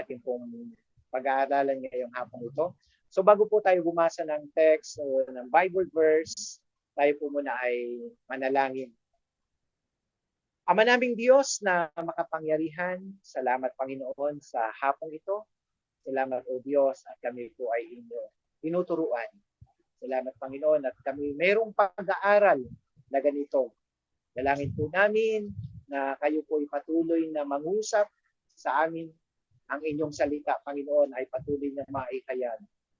ating pong pag-aaralan ngayong hapon ito. So bago po tayo bumasa ng text o ng Bible verse, tayo po muna ay manalangin. Ama naming Diyos na makapangyarihan, salamat Panginoon sa hapong ito. Salamat o Diyos at kami po ay inyo tinuturuan. Salamat Panginoon at kami mayroong pag-aaral na ganito. Dalangin po namin na kayo po ay patuloy na mangusap sa amin. Ang inyong salita, Panginoon, ay patuloy na maikayan.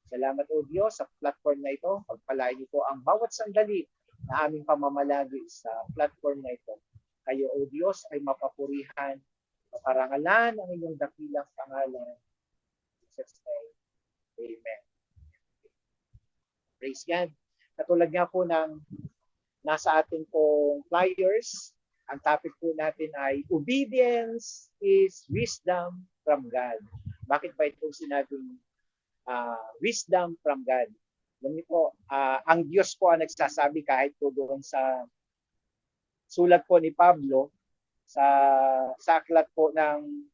Salamat o Diyos sa platform na ito. Pagpalain niyo po ang bawat sandali na aming pamamalagi sa platform na ito. Kayo o Diyos ay mapapurihan, maparangalan ang inyong dakilang pangalan. In Jesus' name, amen. Praise God. Katulad nga po ng nasa ating pong flyers, ang topic po natin ay obedience is wisdom from God. Bakit ba itong sinabing wisdom from God? Alam niyo po, ang Diyos po ang nagsasabi kahit po doon sa sulat po ni Pablo sa aklat po ng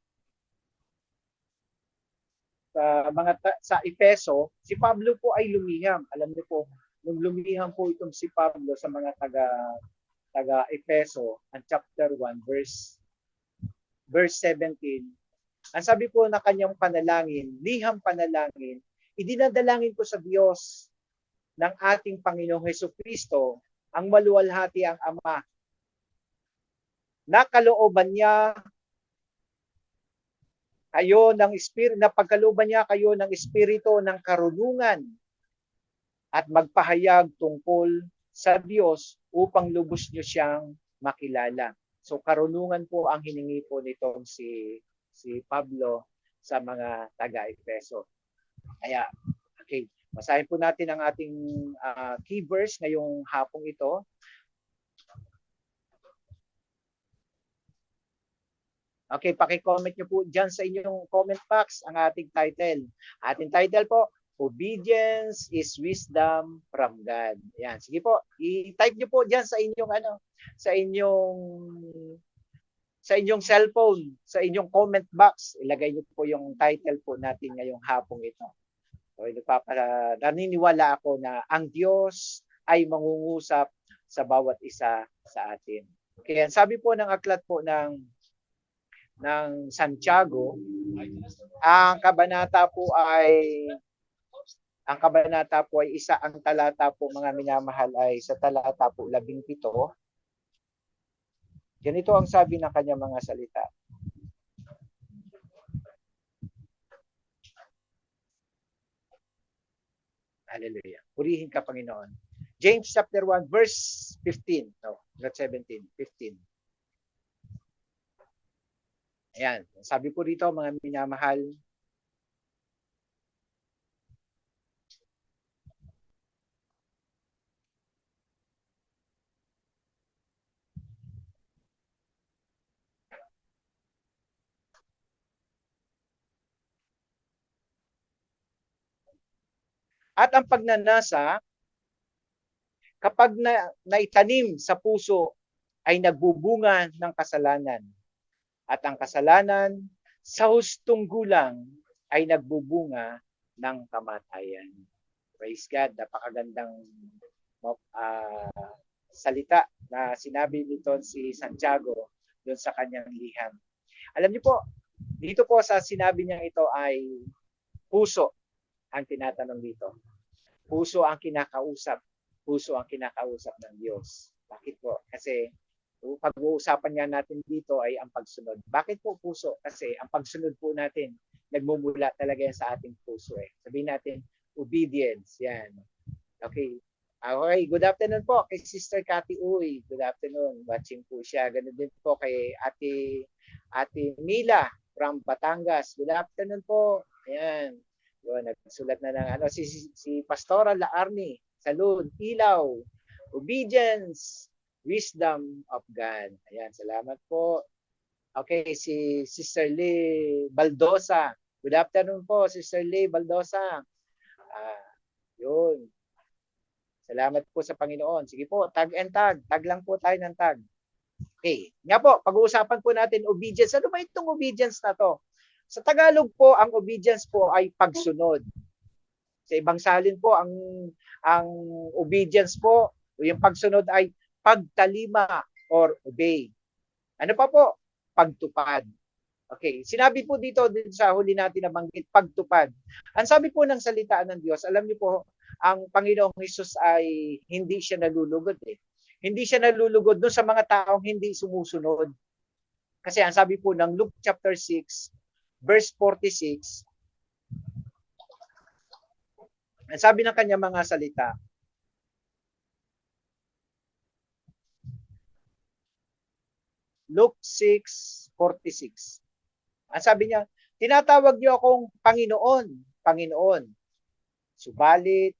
sa Efeso, si Pablo po ay lumiham. Alam niyo po, nung lumiham po itong si Pablo sa mga taga Efeso, ang chapter 1 verse 17, ang sabi po na kanyang panalangin, liham panalangin, idinadalangin ko sa Diyos ng ating Panginoong Hesukristo, ang maluwalhati ang Ama, na kalooban niya kayo ng espiritu, na pagkalooban niya kayo ng espiritu ng karunungan at magpahayag tungkol sa Diyos upang lubos niyo siyang makilala. So karunungan po ang hiningi po nitong si Pablo sa mga taga-Efeso. Kaya, okay, basahin po natin ang ating key verse ngayong hapong ito. Okay, paki-comment nyo po dyan sa inyong comment box ang ating title. Ating title po, Obedience is Wisdom from God. Yan, sige po, i-type nyo po dyan sa inyong sa inyong cellphone, sa inyong comment box. Ilagay nyo po yung title po natin ngayong hapong ito. So, naniniwala ako na ang Diyos ay mangungusap sa bawat isa sa atin. Okay, sabi po ng aklat po ng Santiago, ang kabanata po ay isa, ang talata po mga minamahal ay sa talata po 17. Ganito ang sabi ng kanyang mga salita. Hallelujah. Purihin ka, Panginoon. James chapter 1 verse 15. No, not 17, 15. Ayan, sabi po dito mga minamahal, at ang pagnanasa, kapag naitanim sa puso, ay nagbubunga ng kasalanan. At ang kasalanan, sa hustong gulang, ay nagbubunga ng kamatayan. Praise God, napakagandang salita na sinabi nito si Santiago doon sa kanyang liham. Alam niyo po, dito po sa sinabi niya ito ay puso ang tinatanong dito. Puso ang kinakausap. Puso ang kinakausap ng Diyos. Bakit po? Kasi pag-uusapan nga natin dito ay ang pagsunod. Bakit po puso? Kasi ang pagsunod po natin, nagmumula talaga yan sa ating puso. Sabihin natin, obedience. Yan. Okay. Okay, good afternoon po kay Sister Cathy Uy. Good afternoon. Watching po siya. Ganun din po kay Ate Mila from Batangas. Good afternoon po. Ayan. Yun, nagsulat na ng si Pastora Laarni. Salud, ilaw, obedience, wisdom of God. Ayan, salamat po. Okay, si Sister Lee Baldosa. Good afternoon po, Sister Lee Baldosa. Yun. Salamat po sa Panginoon. Sige po, tag and tag. Tag lang po tayo ng tag. Okay. Nga po, pag-uusapan po natin obedience. Ano ba itong obedience na to? Sa Tagalog po, ang obedience po ay pagsunod. Sa ibang salin po, ang obedience po, o yung pagsunod ay pagtalima or obey. Ano pa po? Pagtupad. Okay, sinabi po dito din sa huli natin na banggit, pagtupad. Ang sabi po ng salita ng Diyos, alam niyo po, ang Panginoong Hesus ay hindi siya nalulugod eh. Hindi siya nalulugod doon sa mga taong hindi sumusunod. Kasi ang sabi po ng Luke chapter 6, verse 46, ang sabi ng kanya mga salita, Luke 6:46. Ang sabi niya, tinatawag niyo akong Panginoon, Panginoon. Subalit,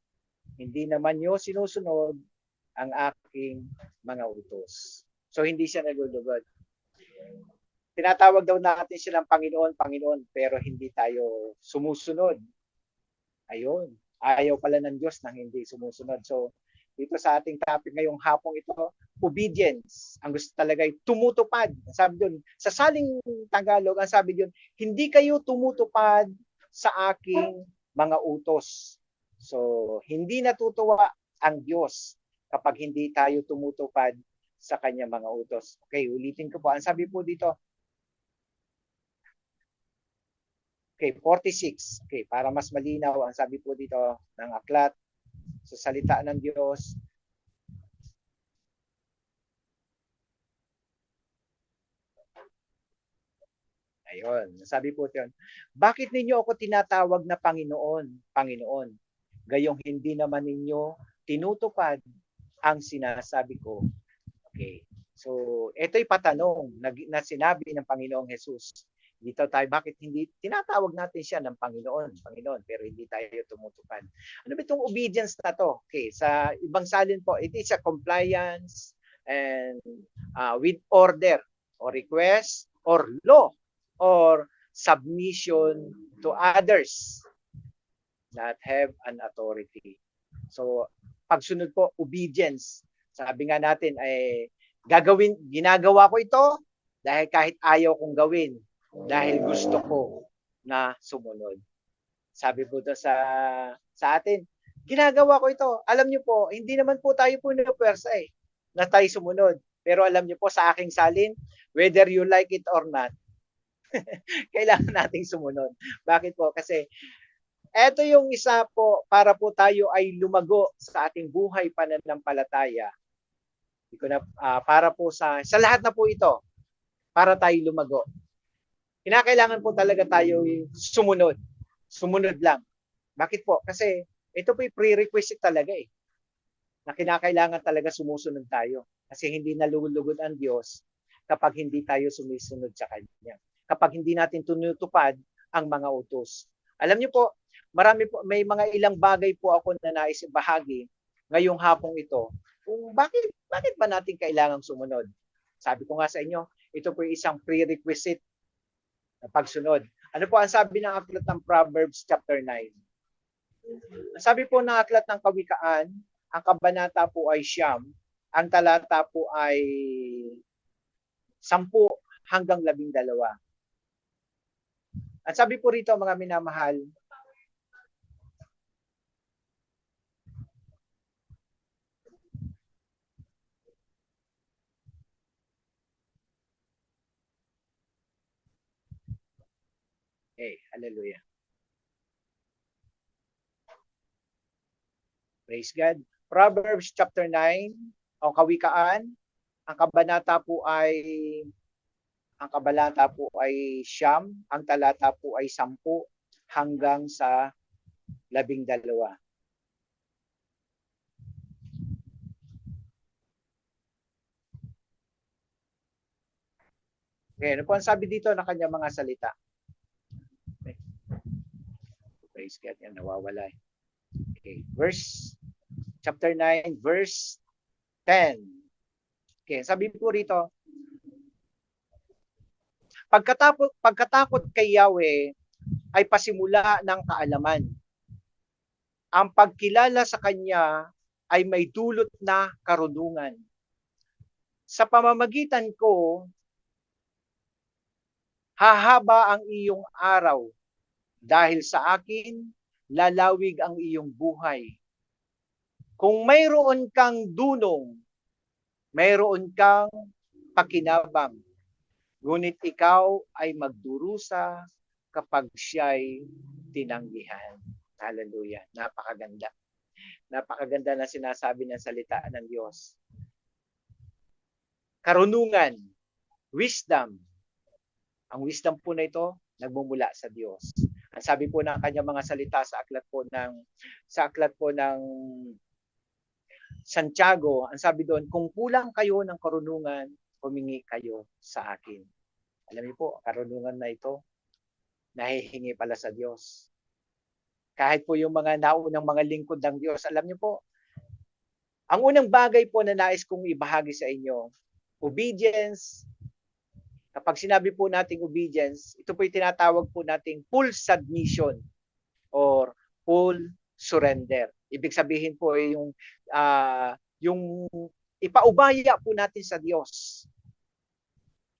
hindi naman niyo sinusunod ang aking mga utos. So, hindi siya nalulugod. Tinatawag daw natin siya ng Panginoon, Panginoon, pero hindi tayo sumusunod. Ayun. Ayaw pala ng Diyos nang hindi sumusunod. So, dito sa ating topic ngayong hapong ito, obedience. Ang gusto talaga ay tumutupad. Sabi doon, sa saling Tagalog, ang sabi doon, hindi kayo tumutupad sa aking mga utos. So, hindi natutuwa ang Diyos kapag hindi tayo tumutupad sa kanya mga utos. Okay, ulitin ko po. Ang sabi po dito, okay, 46. Okay, para mas malinaw, ang sabi po dito ng aklat sa salita ng Diyos. Ayun, sabi po yun, bakit ninyo ako tinatawag na Panginoon, Panginoon? Gayong hindi naman ninyo tinutupad ang sinasabi ko. Okay. So, ito'y patanong na sinabi ng Panginoong Jesus. Dito tayo, bakit hindi tinatawag natin siya ng Panginoon, Panginoon, pero hindi tayo tumutupad. Ano ba itong obedience na to? Okay, sa ibang salin po, it is a compliance and with order or request or law or submission to others that have an authority. So, pagsunod po, obedience. Sabi nga natin ay ginagawa ko ito dahil kahit ayaw kong gawin, dahil gusto ko na sumunod. Sabi po to sa atin, ginagawa ko ito. Alam niyo po, hindi naman po tayo pwersa eh, na tayo sumunod. Pero alam niyo po, sa aking salin, whether you like it or not, kailangan nating sumunod. Bakit po? Kasi eto yung isa po para po tayo ay lumago sa ating buhay pananampalataya. Para po sa lahat na po ito, para tayo lumago. Kinakailangan po talaga tayo sumunod. Sumunod lang. Bakit po? Kasi ito po yung prerequisite talaga eh. Na kinakailangan talaga sumusunod tayo. Kasi hindi nalulugod ang Diyos kapag hindi tayo sumusunod sa Kanya. Kapag hindi natin tinutupad ang mga utos. Alam niyo po, may mga ilang bagay po ako na nais ibahagi ngayong hapong ito. Kung bakit ba natin kailangang sumunod? Sabi ko nga sa inyo, ito po yung isang prerequisite na pagsunod. Ano po ang sabi ng aklat ng Proverbs chapter 9? Ang sabi po ng aklat ng Kawikaan, ang kabanata po ay 9, ang talata po ay 10 hanggang 12. At sabi po rito, mga minamahal, hallelujah. Praise God. Proverbs chapter 9, o Kawikaan, ang kabanata po ay 9, ang talata po ay 10 hanggang sa 12. Okay, ano po ang sabi dito ng kanyang mga salita? Okay. Praise God, yan nawawala. Okay, chapter 9, verse 10. Okay, sabi po rito, pagkatakot kay Yahweh ay pasimula ng kaalaman. Ang pagkilala sa Kanya ay may dulot na karunungan. Sa pamamagitan ko, Hahaba ang iyong araw dahil sa akin lalawig ang iyong buhay. Kung mayroon kang dunong, mayroon kang pakinabang, ngunit ikaw ay magdurusa kapag siya'y tinanggihan. Hallelujah. Napakaganda. Napakaganda na sinasabi ng salita ng Diyos. Karunungan, wisdom. Ang wisdom po na ito, nagmumula sa Diyos. Ang sabi po ng kanyang mga salita sa aklat po ng Santiago, ang sabi doon, kung kulang kayo ng karunungan, humingi kayo sa akin. Alam niyo po, karunungan na ito, nahihingi pala sa Diyos. Kahit po yung mga naunang mga lingkod ng Diyos, alam niyo po, ang unang bagay po na nais kong ibahagi sa inyo, obedience. Kapag sinabi po nating obedience, ito po yung tinatawag po nating full submission or full surrender. Ibig sabihin po ay yung ipaubaya po natin sa Diyos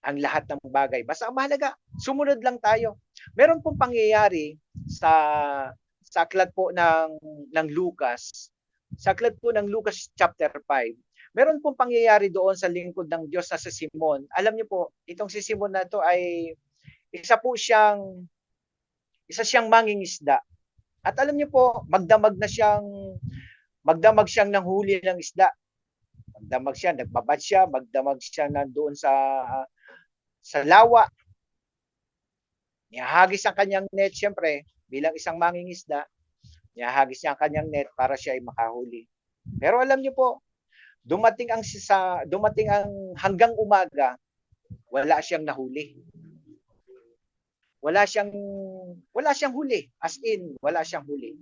ang lahat ng bagay. Basta ang mahalaga, sumunod lang tayo. Meron pong pangyayari sa aklat po ng Lucas. Sa aklat po ng Lucas chapter 5. Meron pong pangyayari doon sa lingkod ng Diyos na si Simon. Alam niyo po, itong si Simon na to ay isa siyang mangingisda. At alam niyo po, magdamag siyang nanghuli ng isda. Magdamag siya, nagbabad siya, magdamag siya nandoon sa lawa. Nihahagis ang kanyang net, siyempre, bilang isang mangingisda, nihahagis niya ang kanyang net para siya ay makahuli. Pero alam niyo po, dumating ang hanggang umaga, wala siyang nahuli. Wala siyang huli. As in, wala siyang huli.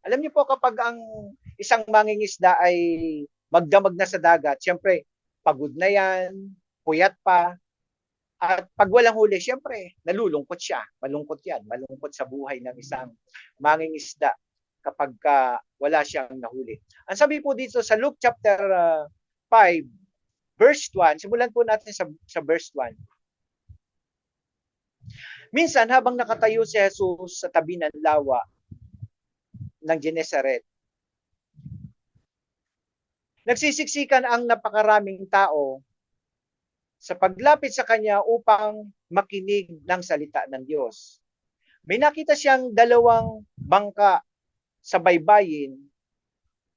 Alam niyo po, kapag ang isang mangingisda ay magdamag na sa dagat, siyempre, pagod na yan, puyat pa, at pag walang huli, siyempre, nalulungkot siya. Malungkot yan. Malungkot sa buhay ng isang mangingisda kapag wala siyang nahuli. Ang sabi po dito sa Luke chapter 5, verse 1, simulan po natin sa verse 1. Minsan, habang nakatayo si Jesus sa tabi ng lawa ng Genesaret, nagsisiksikan ang napakaraming tao sa paglapit sa kanya upang makinig ng salita ng Diyos. May nakita siyang dalawang bangka sa baybayin,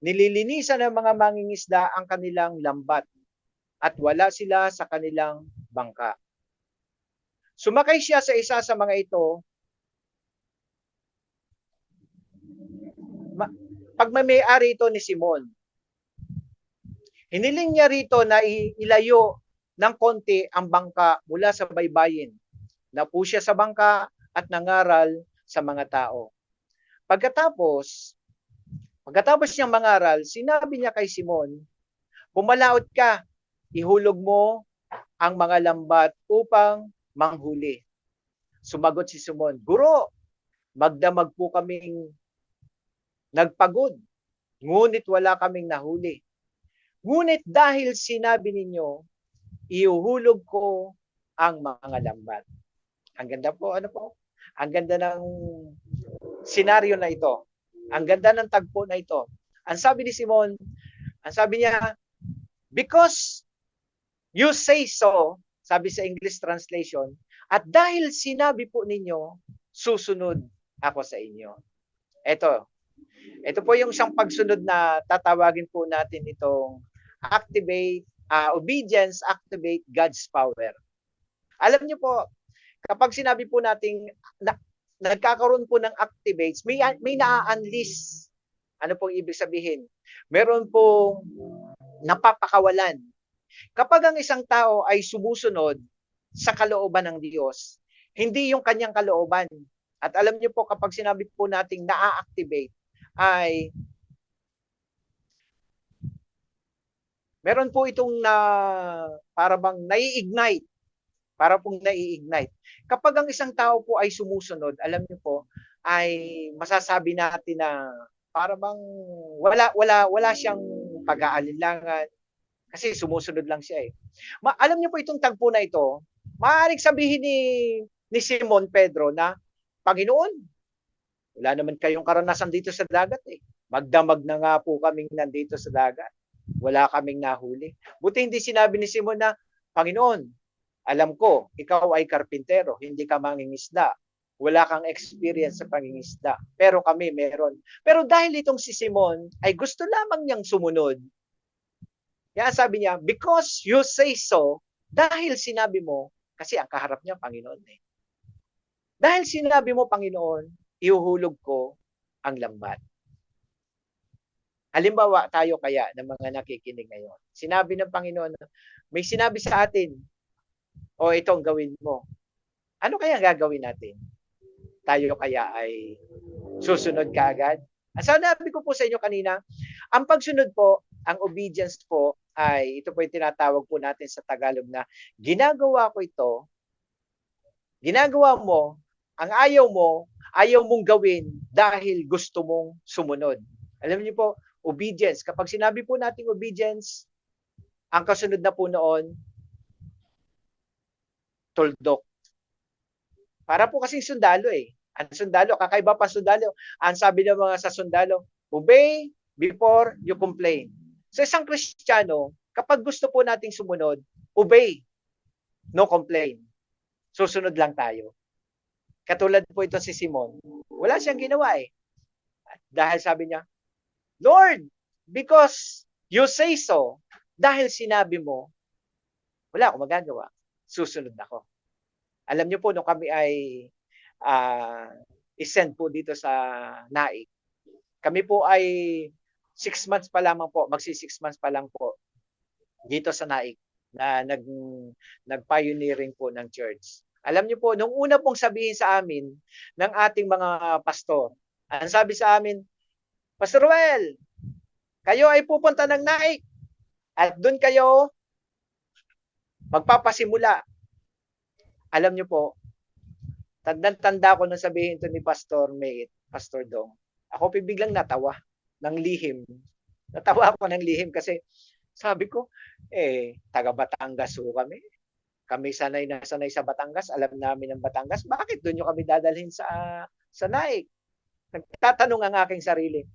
nililinisan ng mga mangingisda ang kanilang lambat at wala sila sa kanilang bangka. Sumakay siya sa isa sa mga ito. Pagmamay-ari ito ni Simon. Hiniling niya rito na ilayo ng konti ang bangka mula sa baybayin. Napo siya sa bangka at nangaral sa mga tao. Pagkatapos niyang mangaral, sinabi niya kay Simon, "Pumalaot ka, ihulog mo ang mga lambat upang manghuli." Sumagot si Simon, "Guro, magdamag po kaming nagpagod, ngunit wala kaming nahuli. Ngunit dahil sinabi ninyo, ihuhulog ko ang mga lambat." Ang ganda po, Ang ganda ng senaryo na ito. Ang ganda ng tagpo na ito. Ang sabi ni Simon, ang sabi niya, "Because you say so," sabi sa English translation, "at dahil sinabi po ninyo, susunod ako sa inyo." Ito po yung isang pagsunod na tatawagin po natin itong obedience activate God's power. Alam niyo po, kapag sinabi po nating nagkakaroon po ng activates, may na-unleash. Ano pong ibig sabihin? Meron pong napapakawalan. Kapag ang isang tao ay sumusunod sa kalooban ng Diyos, hindi yung kanyang kalooban. At alam niyo po, kapag sinabi po nating na-activate, ay meron po itong para bang nai-ignite. Kapag ang isang tao po ay sumusunod, alam niyo po, ay masasabi natin na para bang wala siyang pag-aalinlangan kasi sumusunod lang siya eh. Alam niyo po itong tagpo na ito, maaaring sabihin ni Simon Pedro na, Panginoon, wala naman kayong karanasan dito sa dagat eh. Magdamag na nga po kaming nandito sa dagat. Wala kaming nahuli. Buti hindi sinabi ni Simon na, Panginoon, alam ko, ikaw ay karpintero, hindi ka mangingisda. Wala kang experience sa pangingisda. Pero kami meron. Pero dahil itong si Simon ay gusto lamang niyang sumunod, kaya sabi niya, because you say so, dahil sinabi mo, kasi ang kaharap niya, Panginoon eh. Dahil sinabi mo, Panginoon, ihuhulog ko ang lambat. Halimbawa tayo kaya ng mga nakikinig ngayon. Sinabi ng Panginoon, may sinabi sa atin, o itong gawin mo. Ano kaya gagawin natin? Tayo kaya ay susunod kaagad? Ang sinabi ko po sa inyo kanina, ang pagsunod po, ang obedience po, ay ito po yung tinatawag po natin sa Tagalog na ginagawa ko ito, ginagawa mo, ang ayaw mong gawin dahil gusto mong sumunod. Alam niyo po, obedience. Kapag sinabi po nating obedience, ang kasunod na po noon, tuldok. Para po kasing sundalo eh. Ang sundalo, kakaiba pa sundalo. Ang sabi ng mga sa sundalo, obey before you complain. Sa isang Kristiyano, kapag gusto po nating sumunod, obey, no complain. Susunod lang tayo. Katulad po ito si Simon. Wala siyang ginawa eh. Dahil sabi niya, Lord, because you say so, dahil sinabi mo, wala akong magagawa. Susunod ako. Alam niyo po, nung kami ay isend po dito sa NAIC, kami po ay 6 months pa lamang po, magsi 6 months pa lang po dito sa NAIC na nag-pioneering po ng church. Alam niyo po, nung una pong sabihin sa amin ng ating mga pastor, ang sabi sa amin, Pastor Ruel, kayo ay pupunta ng NAIC at doon kayo magpapasimula. Alam niyo po, tanda ko nung sabihin ito ni Pastor Mate, Pastor Dong, ako biglang natawa ng lihim. Natawa ako ng lihim kasi sabi ko, taga Batangas ho kami. Kami sanay sa Batangas, alam namin ang Batangas. Bakit doon nyo kami dadalhin sa NAIC? Nagtatanong ang aking sarili.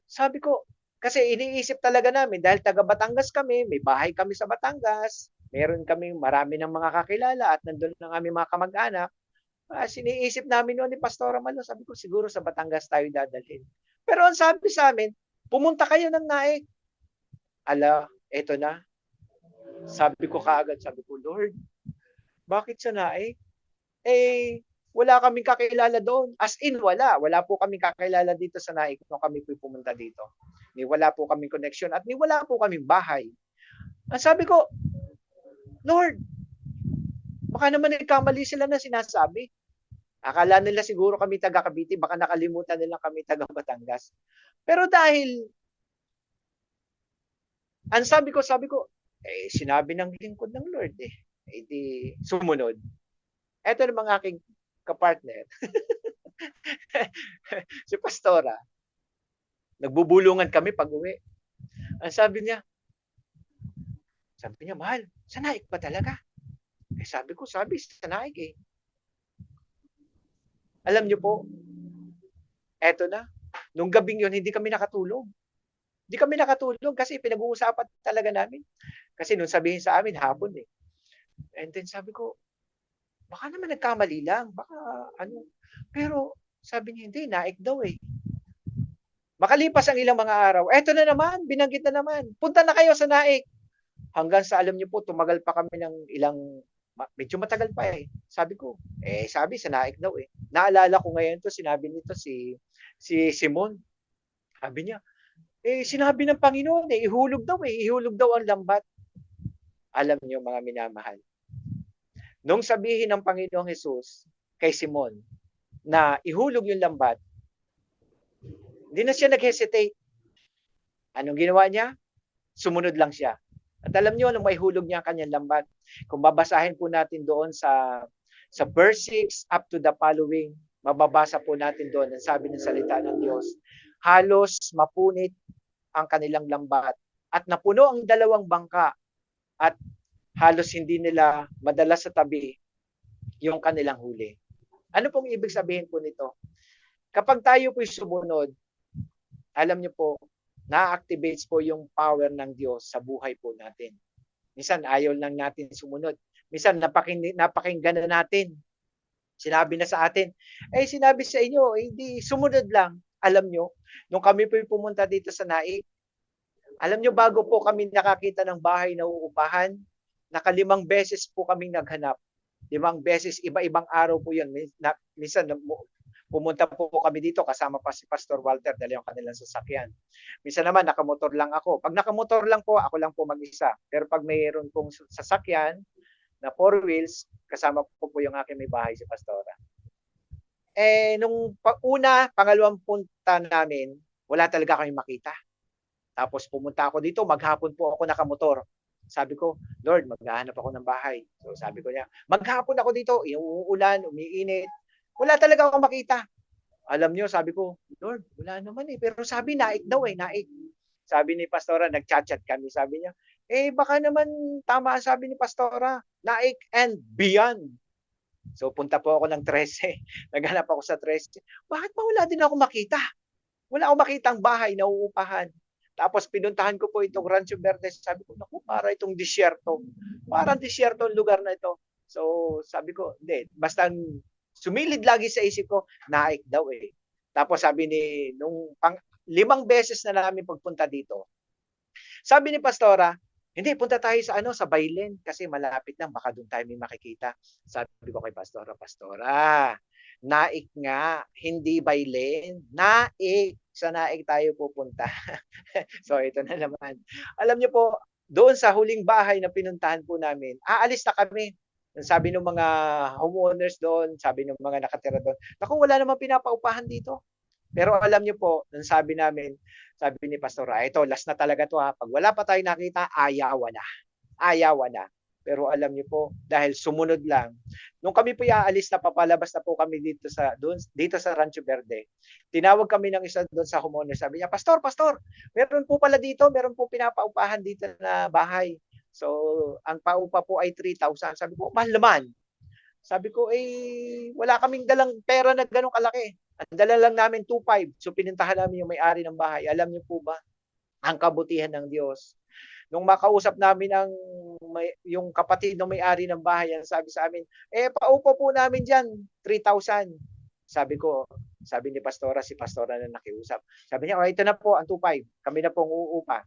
Sabi ko, kasi iniisip talaga namin, dahil taga Batangas kami, may bahay kami sa Batangas, meron kami marami ng mga kakilala at nandun ang aming mga kamag-anak. Siniisip namin noon ni Pastora Malo, sabi ko, siguro sa Batangas tayo dadalhin. Pero ang sabi sa amin, pumunta kayo ng NAIC. Ala, eto na. Sabi ko kaagad, sabi ko, Lord, bakit sa NAIC? Wala kaming kakilala doon. As in, wala. Wala po kaming kakilala dito sa NAIC nung kami po pumunta dito. Wala po kaming connection at wala po kaming bahay. Ang sabi ko, Lord, baka naman nagkamali sila na sinasabi. Akala nila siguro kami taga Cavite, baka nakalimutan nila kami taga Batangas. Pero dahil, ang sabi ko, sinabi ng lingkod ng Lord di sumunod. Ito naman aking kapartner. Si Pastora. Nagbubulungan kami pag uwi. Ang sabi niya, mahal, sa NAIC ba talaga? Sabi ko, sa NAIC eh. Alam niyo po, eto na, nung gabing yun, hindi kami nakatulog. Hindi kami nakatulog kasi pinag-uusapan talaga namin. Kasi nung sabihin sa amin, hapon eh. And then sabi ko, baka naman nagkamali lang. Baka ano. Pero sabi niya, hindi, NAIC daw eh. Makalipas ang ilang mga araw, eto na naman, binanggit na naman. Punta na kayo sa NAIC. Hanggang sa alam niyo po, tumagal pa kami ng ilang, medyo matagal pa eh. Sabi ko, sabi sa NAIC daw eh. Naalala ko ngayon to, sinabi nito si Simon. Sabi niya, sinabi ng Panginoon ihulog daw ang lambat. Alam niyo mga minamahal. Nung sabihin ng Panginoong Jesus kay Simon na ihulog yung lambat, hindi na siya nag-hesitate. Anong ginawa niya? Sumunod lang siya. At alam niyo, nung maihulog niya ang kanyang lambat, kung babasahin po natin doon sa verse 6 up to the following, mababasa po natin doon ang sabi ng salita ng Diyos, halos mapunit ang kanilang lambat at napuno ang dalawang bangka at halos hindi nila madala sa tabi yung kanilang huli. Ano pong ibig sabihin po nito? Kapag tayo po'y sumunod, alam niyo po, na-activates po yung power ng Diyos sa buhay po natin. Minsan ayaw lang natin sumunod. Minsan napakinggan na natin. Sinabi na sa atin, sinabi sa inyo, hindi sumunod lang. Alam nyo, nung kami po pumunta dito sa Naik, alam nyo, bago po kami nakakita ng bahay na uupahan, nakalimang beses po kaming naghanap. 5 beses, iba-ibang araw po yun. Minsan, pumunta po kami dito kasama pa si Pastor Walter dahil yung kanilang sasakyan. Minsan naman, nakamotor lang ako. Pag nakamotor lang po, ako lang po mag-isa. Pero pag mayroon pong sasakyan na 4 wheels, kasama po yung aking may bahay si Pastora. Nung pangalawang punta namin, wala talaga kami makita. Tapos pumunta ako dito, maghapon po ako nakamotor. Sabi ko, Lord, maghahanap ako ng bahay. So sabi ko niya, maghapon ako dito, uulan, umiinit. Wala talaga akong makita. Alam niyo, sabi ko, Lord, wala naman Pero sabi, Naik daw Naik. Sabi ni Pastora, nag-chat-chat kami. Sabi niya, baka naman tama sabi ni Pastora, Naik and beyond. So punta po ako ng 13. Naghanap ako sa 13. Bakit ba wala din ako makita? Wala akong makitang bahay na uupahan. Tapos pinuntahan ko po itong Rancho Verde. Sabi ko, naku, para itong disyerto. Parang disyerto ang lugar na ito. So sabi ko, hindi. Basta sumilid lagi sa isip ko, Naik daw Tapos sabi ni, nung 5 beses na namin pagpunta dito, sabi ni Pastora, hindi, punta tayo sa sa Bailen kasi malapit lang, baka doon tayo may makikita. Sabi ko kay Pastora, Naik nga, hindi Bailen. Naik, sa Naik tayo pupunta. So ito na naman. Alam niyo po, doon sa huling bahay na pinuntahan po namin, aalis na kami. Sabi ng mga homeowners doon, sabi ng mga nakatira doon, naku, wala namang pinapaupahan dito. Pero alam niyo po, nung sabi ni Pastor, ito, last na talaga to pag wala pa tayo nakita, ayawan na. Pero alam niyo po, dahil sumunod lang, nung kami po aalis na papalabas na po kami dito sa Rancho Verde, tinawag kami ng isa doon sa homeowner, sabi niya, Pastor, meron po pala dito, meron po pinapaupahan dito na bahay. So, ang paupa po ay 3,000. Sabi ko, mahal naman. Sabi ko, wala kaming dalang pera na ganun kalaki. Ang dala lang namin 2,500. So pinuntahan namin yung may-ari ng bahay. Alam niyo po ba, ang kabutihan ng Diyos. Nung makausap namin yung kapatid ng may-ari ng bahay, sabi sa amin, paupa po namin diyan, 3,000. Sabi ni Pastora, si Pastora na nakiusap. Sabi niya, ito na po ang 2,500. Kami na po ang uupa.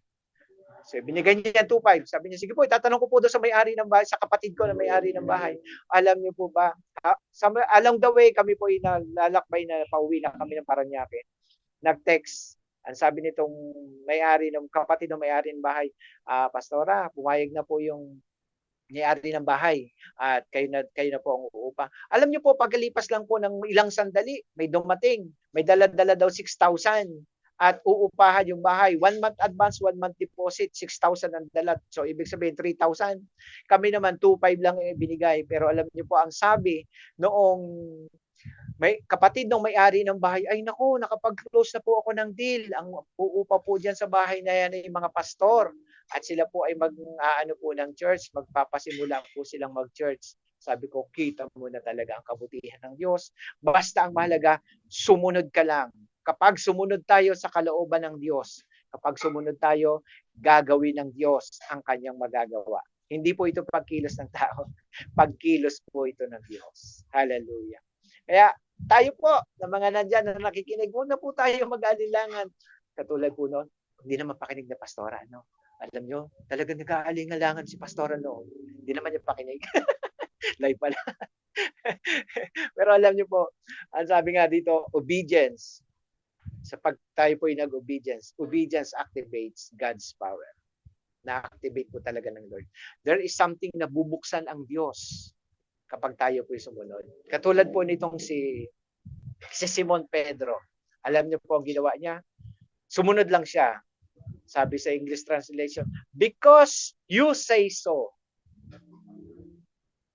So binigay niya 2,500. Sabi niya, sige po, itatanong ko po doon sa may-ari ng bahay, sa kapatid ko na may-ari ng bahay. Alam niyo po ba, along the way, kami po lalakbay na pauwi na kami ng Parañaque. Nag-text. Ang sabi nitong may-ari ng kapatid ng may-ari ng bahay, Pastora, pumayag na po yung may-ari ng bahay at kayo na po ang uupa. Alam niyo po, pagkalipas lang po ng ilang sandali, may dumating, may dala-dala daw 6,000 at uupahan yung bahay. 1 month advance, 1 month deposit, 6,000 ang dala. So, ibig sabihin, 3,000. Kami naman, 2,500 lang binigay. Pero alam niyo po, ang sabi noong may kapatid ng may-ari ng bahay, ay naku, nakapag-close na po ako ng deal. Ang uupa po dyan sa bahay na yan ay mga pastor. At sila po ay mag-aano po ng church, magpapasimula po silang mag-church. Sabi ko, kita mo na talaga ang kabutihan ng Diyos. Basta ang mahalaga, sumunod ka lang. Kapag sumunod tayo sa kalooban ng Diyos, kapag sumunod tayo, gagawin ng Diyos ang kanyang magagawa. Hindi po ito pagkilos ng tao. Pagkilos po ito ng Diyos. Hallelujah. Kaya tayo po, na mga nandyan na nakikinig, huwag na po tayo mag-alinlangan. Katulad po noon, hindi naman pakinig na pastora. No? Alam nyo, talagang nag-aalingalangan si pastora noon. Hindi naman niya pakinig. Live pala. Pero alam nyo po, ang sabi nga dito, obedience. Sa pag tayo po ay nag-obedience, obedience activates God's power. Na-activate po talaga ng Lord. There is something na bubuksan ang Diyos kapag tayo po ay sumunod. Katulad po nitong si Simon Pedro. Alam niyo po ang ginawa niya? Sumunod lang siya. Sabi sa English translation, because you say so.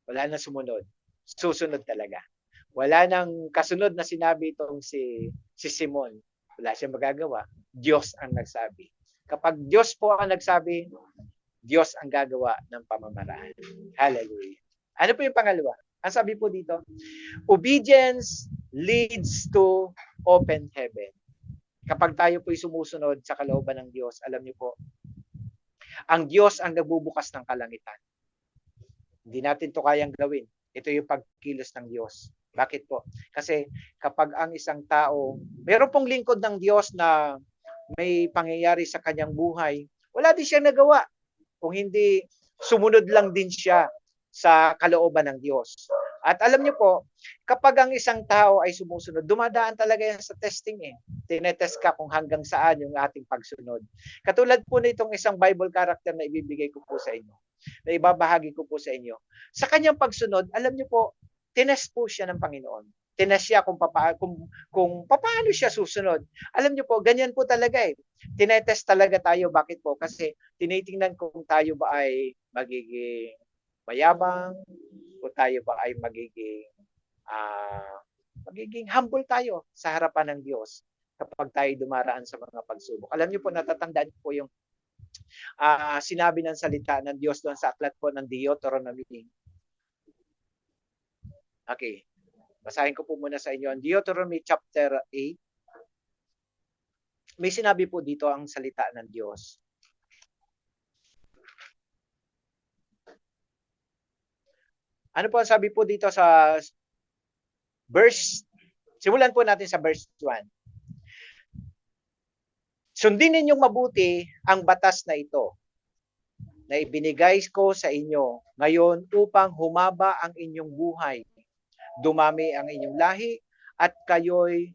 Wala na sumunod. Susunod talaga. Wala nang kasunod na sinabi itong si Simon. Wala siyang magagawa. Diyos ang nagsabi. Kapag Diyos po ang nagsabi, Diyos ang gagawa ng pamamaraan. Hallelujah. Ano po yung pangalawa? Ang sabi po dito, obedience leads to open heaven. Kapag tayo po'y sumusunod sa kalooban ng Diyos, alam niyo po, ang Diyos ang nagbubukas ng kalangitan. Hindi natin to kayang gawin. Ito yung pagkilos ng Diyos. Bakit po? Kasi kapag ang isang tao, meron pong lingkod ng Diyos na may pangyayari sa kanyang buhay, wala din siyang nagawa. Kung hindi, sumunod lang din siya sa kalooban ng Diyos. At alam niyo po, kapag ang isang tao ay sumusunod, dumadaan talaga yan sa testing eh. Tinetest ka kung hanggang saan yung ating pagsunod. Katulad po nitong isang Bible character na ibibigay ko po sa inyo, na ibabahagi ko po sa inyo. Sa kanyang pagsunod, alam niyo po, tinest po siya ng Panginoon. Tinest siya kung paano siya susunod. Alam niyo po, ganyan po talaga eh. Tinetest talaga tayo. Bakit po? Kasi tinitingnan kung tayo ba ay magiging mayabang, kung tayo ba ay magiging humble tayo sa harapan ng Diyos kapag tayo dumaraan sa mga pagsubok. Alam niyo po, natatandaan po yung sinabi ng salita ng Diyos doon sa aklat po ng Deuteronomy. Okay. Basahin ko po muna sa inyo ang Deuteronomy chapter 8. May sinabi po dito ang salita ng Diyos. Ano po ang sabi po dito sa verse, simulan po natin sa verse 1. Sundin ninyong mabuti ang batas na ito na ibinigay ko sa inyo ngayon upang humaba ang inyong buhay, dumami ang inyong lahi, at kayo'y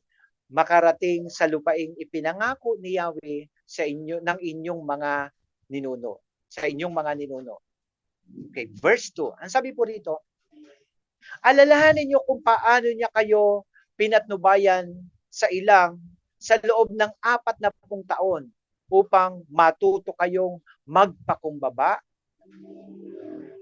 makarating sa lupaing ipinangako ni Yahweh sa inyo ng inyong mga ninuno. Sa inyong mga ninuno. Okay, verse 2. Ang sabi po rito, alalahanin niyo kung paano niya kayo pinatnubayan sa loob ng 40 taon upang matuto kayong magpakumbaba.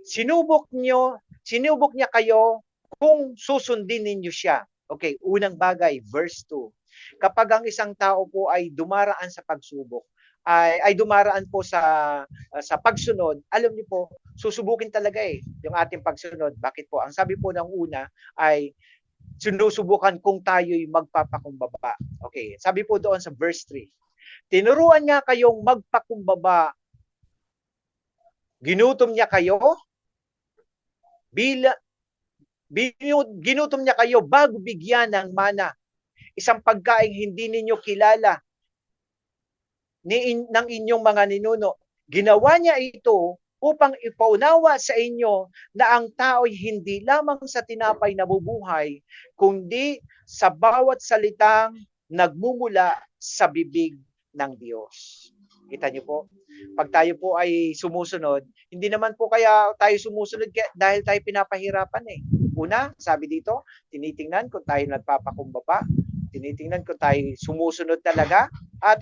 Sinubok niya kayo kung susundin ninyo siya. Okay, unang bagay, verse 2. Kapag ang isang tao po ay dumaraan sa pagsubok, ay dumaraan po sa pagsunod, alam niyo po, susubukin talaga yung ating pagsunod. Bakit po? Ang sabi po ng una ay sinusubukan kung tayo'y magpapakumbaba. Okay, sabi po doon sa verse 3. Tinuruan niya kayong magpakumbaba. Ginutom niya kayo ginutom niya kayo bago bigyan ng mana, isang pagkaing hindi ninyo kilala ng inyong mga ninuno. Ginawa niya ito upang ipaunawa sa inyo na ang tao'y hindi lamang sa tinapay nabubuhay, kundi sa bawat salitang nagmumula sa bibig ng Diyos. Kita niyo po? Pag tayo po ay sumusunod, hindi naman po kaya tayo sumusunod dahil tayo pinapahirapan eh. Una, sabi dito, tinitingnan kung tayo nagpapakumbaba, tinitingnan kung tayo sumusunod talaga, at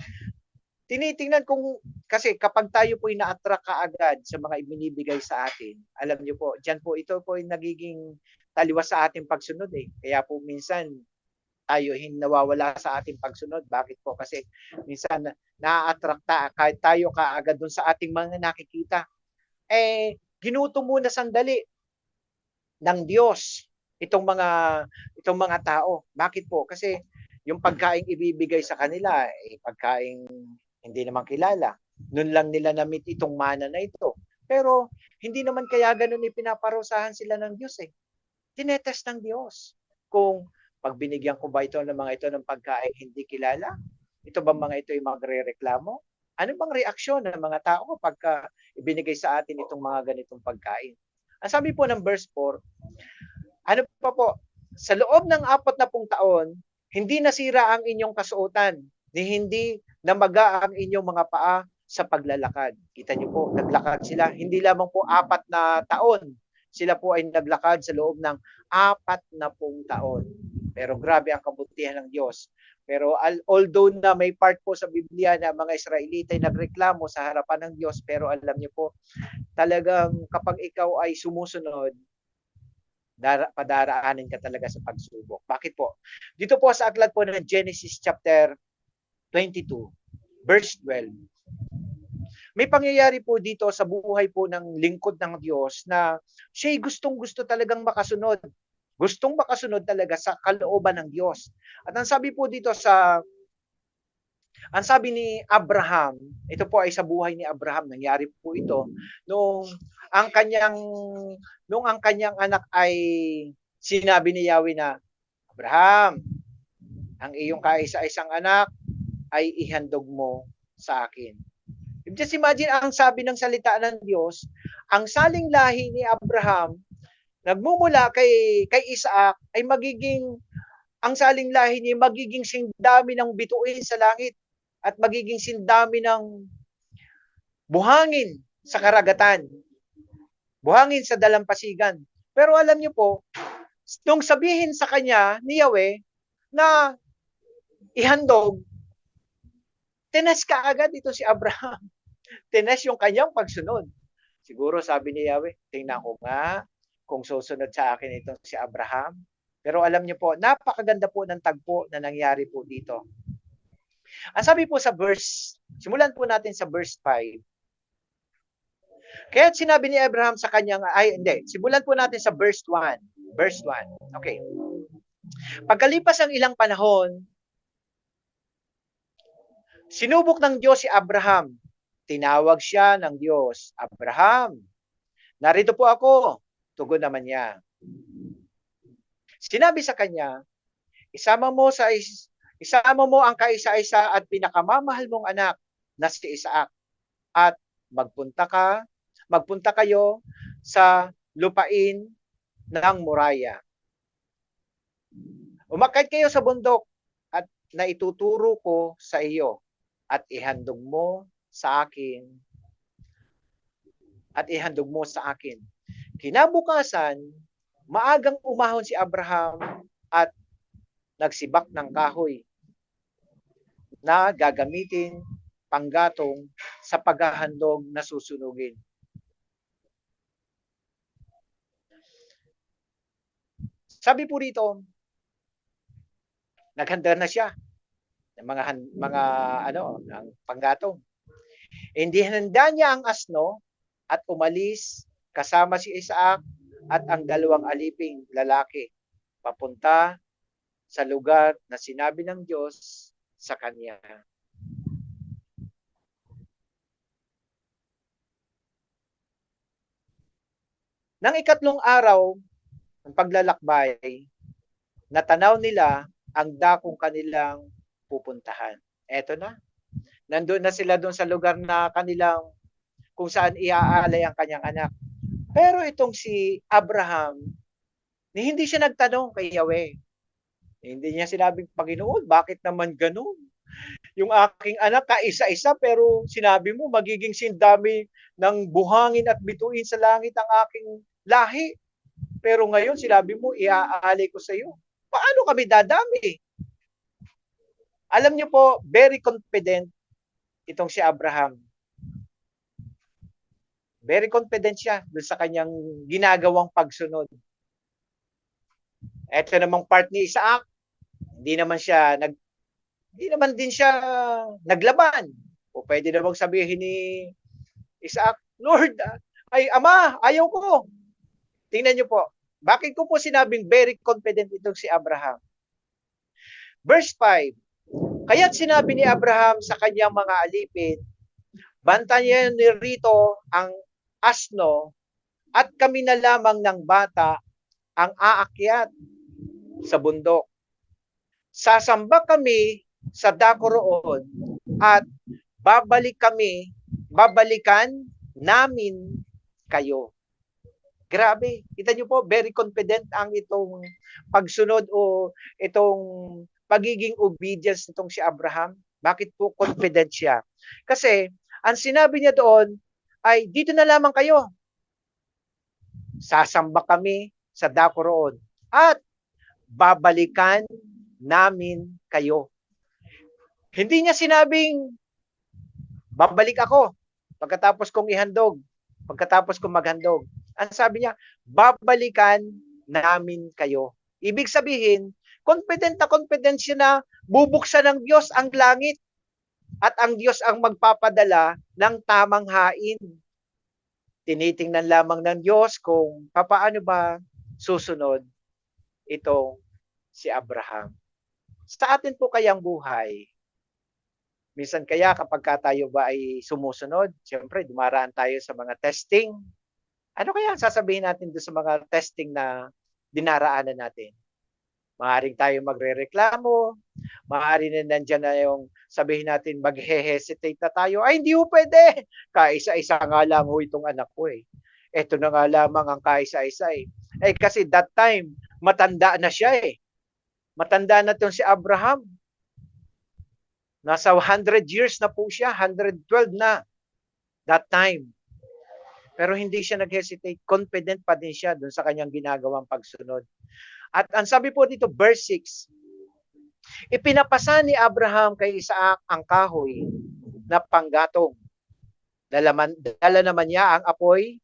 tinitingnan kung, kasi kapag tayo po ay na-attract kaagad sa mga ibinibigay sa atin, alam niyo po, dyan po ito po ay nagiging taliwas sa ating pagsunod eh. Kaya po minsan, tayo nawawala sa ating pagsunod. Bakit po? Kasi minsan na-attract kahit tayo kaagad dun sa ating mga nakikita. Ginuto muna sandali ng Diyos itong mga tao. Bakit po? Kasi yung pagkain ibibigay sa kanila, pagkain hindi naman kilala. Noon lang nila na-meet itong mana na ito. Pero hindi naman kaya ganun ipinaparusahan sila ng Diyos eh. Tinetest ng Diyos kung pag binigyan ko ba ito ng mga ito ng pagkain hindi kilala, ito ba mga ito ay magre-reklamo? Ano bang reaksyon ng mga tao pagka ibinigay sa atin itong mga ganitong pagkain? Ang sabi po ng verse 4, ano pa po? Sa loob ng 40 taon, hindi nasira ang inyong kasuotan, ni hindi namaga ang inyong mga paa sa paglalakad. Kita niyo po, naglakad sila. Hindi lamang po 4 na taon. Sila po ay naglakad sa loob ng 40 taon. Pero grabe ang kabutihan ng Diyos. Pero although na may part po sa Biblia na mga Israelita ay nagreklamo sa harapan ng Diyos, pero alam niyo po, talagang kapag ikaw ay sumusunod, padaraanin ka talaga sa pagsubok. Bakit po? Dito po sa aklat po ng Genesis chapter 22, verse 12. May pangyayari po dito sa buhay po ng lingkod ng Diyos na siya'y gustong-gusto talagang makasunod. Gustong makasunod talaga sa kalooban ng Diyos. At ang sabi ni Abraham, ito po ay sa buhay ni Abraham, nangyari po ito nung ang kanyang anak ay sinabi ni Yahweh na, Abraham, ang iyong kaisa-isang anak ay ihandog mo sa akin. Just imagine ang sabi ng salita ng Diyos, ang saling lahi ni Abraham nagmumula kay Isaac ay ang saling lahi niya magiging sindami ng bituin sa langit at magiging sindami ng buhangin sa karagatan, buhangin sa dalampasigan. Pero alam niyo po, nung sabihin sa kanya ni Yahweh na ihandog, tinas kaagad ito si Abraham. Tinas yung kanyang pagsunod. Siguro sabi ni Yahweh, tingnan ko nga kung susunod sa akin itong si Abraham. Pero alam niyo po, napakaganda po ng tagpo na nangyari po dito. Ang sabi po sa simulan po natin sa verse 5. Kaya sinabi ni Abraham sa kanyang, simulan po natin sa verse 1. Verse 1. Okay. Pagkalipas ang ilang panahon, sinubok ng Diyos si Abraham. Tinawag siya ng Diyos, Abraham, narito po ako. Tugon naman niya. Sinabi sa kanya, isama mo ang kaisa-isa at pinakamamahal mong anak na si Isaac at magpunta kayo sa lupain ng Moriah. Umakyat kayo sa bundok at naituturo ko sa iyo at ihandog mo sa akin. Kinabukasan, maagang umahon si Abraham at nagsibak ng kahoy na gagamitin panggatong sa paghahandog na susunugin. Sabi po rito, naghanda na siya ng ng panggatong. Hindi handa niya ang asno at umalis kasama si Isaac at ang dalawang aliping lalaki papunta sa lugar na sinabi ng Diyos sa kanya. Nang ikatlong araw ng paglalakbay, natanaw nila ang dakong kanilang pupuntahan. Eto na. Nandun na sila doon sa lugar na kung saan iaalay ang kanyang anak. Pero itong si Abraham, hindi siya nagtanong kay Yahweh. Hindi niya sinabing, Panginoon, bakit naman ganun? Yung aking anak, kaisa-isa, pero sinabi mo, magiging sindami ng buhangin at bituin sa langit ang aking lahi. Pero ngayon, sinabi mo, iaalay ko sa iyo. Paano kami dadami? Alam niyo po, very confident itong si Abraham. Very confident siya doon sa kanyang ginagawang pagsunod. Ito namang part ni Isaac, hindi naman din siya naglaban. O pwede namang sabihin ni Isaac, Lord, Ama, ayaw ko. Tingnan niyo po, bakit ko po sinabing very confident itong si Abraham? Verse 5, kaya't sinabi ni Abraham sa kanyang mga alipin, bantayan niyo rito ang asno at kami na lamang ng bata ang aakyat sa bundok. Sasamba kami sa dako roon at babalikan namin kayo. Grabe, kita niyo po, very confident ang itong pagsunod o itong pagiging obedience nitong si Abraham. Bakit po confident siya? Kasi ang sinabi niya doon ay dito na lamang kayo. Sasamba kami sa dako roon at babalikan namin kayo. Hindi niya sinabing babalik ako pagkatapos kong ihandog, pagkatapos kong maghandog. Ang sabi niya, babalikan namin kayo. Ibig sabihin, confident siya na bubuksan ng Diyos ang langit. At ang Diyos ang magpapadala ng tamang hain. Tinitingnan lamang ng Diyos kung papaano ba susunod itong si Abraham. Sa atin po kayang buhay, minsan kaya kapag tayo ba ay sumusunod, siyempre dumaraan tayo sa mga testing. Ano kaya ang sasabihin natin doon sa mga testing na dinaraanan natin? Maaaring tayo magrereklamo, maaaring na nandiyan na yung sabihin natin maghe-hesitate na tayo. Ay, hindi po pwede. Kaisa-isa nga lang ho itong anak ko eh. Ito na nga lamang ang kaisa-isa eh. Eh kasi that time, matanda na siya eh. Matanda na itong si Abraham. Nasa 100 years na po siya, 112 na that time. Pero hindi siya nag-hesitate. Confident pa din siya dun sa kanyang ginagawang pagsunod. At ang sabi po dito, verse 6, ipinapasa ni Abraham kay Isaac ang kahoy na panggatong. Dala naman niya ang apoy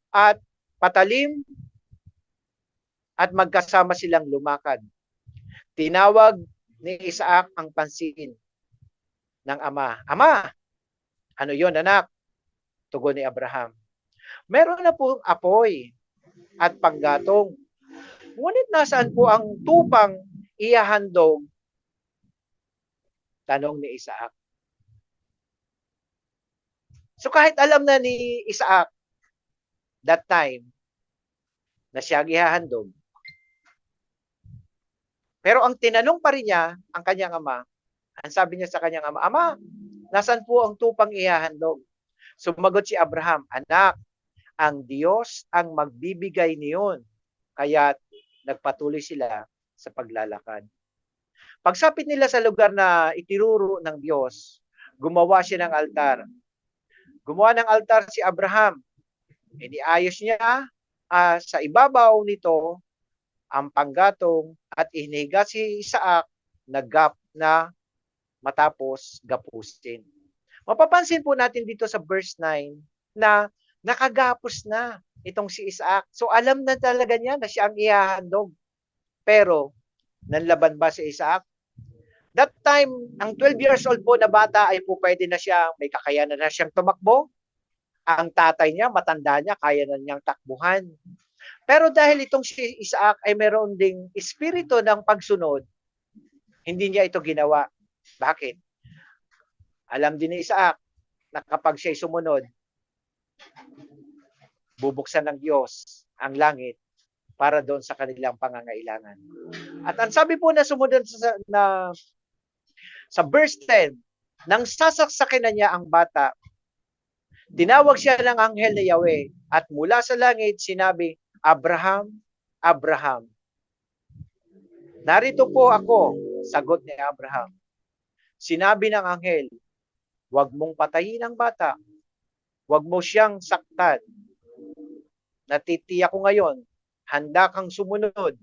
at patalim at magkasama silang lumakad. Tinawag ni Isaac ang pansin ng ama. Ama, ano yon anak? Tugon ni Abraham. Meron na po apoy at panggatong. Ngunit nasaan po ang tupang ihahandog? Tanong ni Isaac. So kahit alam na ni Isaac that time na siya ihahandog, pero ang tinanong pa rin niya ang kanyang ama, ang sabi niya sa kanyang ama, Ama, nasaan po ang tupang ihahandog? Sumagot si Abraham, Anak, ang Diyos ang magbibigay niyon. Kaya nagpatuloy sila sa paglalakad. Pagsapit nila sa lugar na itinuro ng Diyos, gumawa siya ng altar. Gumawa ng altar si Abraham. Iniayos niya sa ibabaw nito ang panggatong at inihiga si Isaac na matapos gapusin. Mapapansin po natin dito sa verse 9 na nakagapos na itong si Isaac. So alam na talaga niya na siya ang ihahandog. Pero nanlaban ba si Isaac? That time, ang 12 years old po na bata ay po pwede na siya, may kakayanan na siyang tumakbo. Ang tatay niya, matanda niya, kaya na niyang takbuhan. Pero dahil itong si Isaac ay meron ding espiritu ng pagsunod, hindi niya ito ginawa. Bakit? Alam din ni Isaac na kapag siya'y sumunod, bubuksan ng Diyos ang langit para doon sa kanilang pangangailangan. At ang sabi po na sumunod sa verse 10, nang sasaksakin na niya ang bata, tinawag siya ng anghel na Yahweh at mula sa langit sinabi, Abraham, Abraham. Narito po ako, sagot ni Abraham. Sinabi ng anghel, huwag mong patayin ang bata. Huwag mo siyang saktan. Natitiyak ko ngayon, handa kang sumunod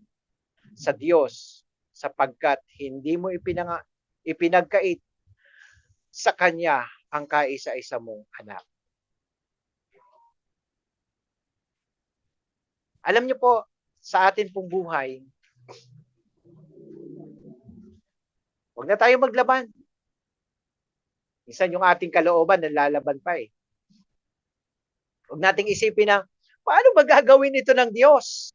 sa Diyos sapagkat hindi mo ipinagkait sa Kanya ang kaisa-isa mong anak. Alam niyo po, sa atin pong buhay, huwag na tayo maglaban. Minsan yung ating kalooban, nalalaban pa eh. Huwag nating isipin na, paano ba gagawin ito ng Diyos?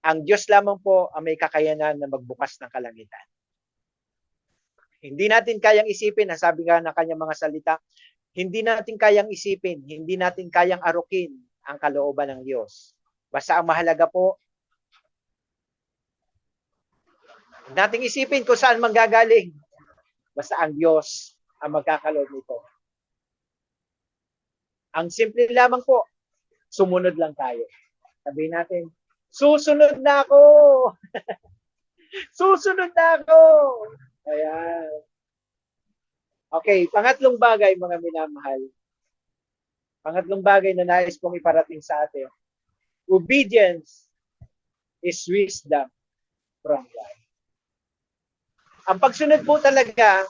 Ang Diyos lamang po ang may kakayanan na magbukas ng kalangitan. Hindi natin kayang isipin, sabi nga ng kanyang mga salita, hindi natin kayang isipin, hindi natin kayang arukin ang kalooban ng Diyos. Basta ang mahalaga po, huwag nating isipin kung saan manggagaling. Basta ang Diyos ang magkakaloob nito. Ang simple lamang po, sumunod lang tayo. Sabihin natin, susunod na ako! Susunod na ako! Ayan. Okay, pangatlong bagay mga minamahal. Pangatlong bagay na nais pong iparating sa atin. Obedience is wisdom from God. Ang pagsunod po talaga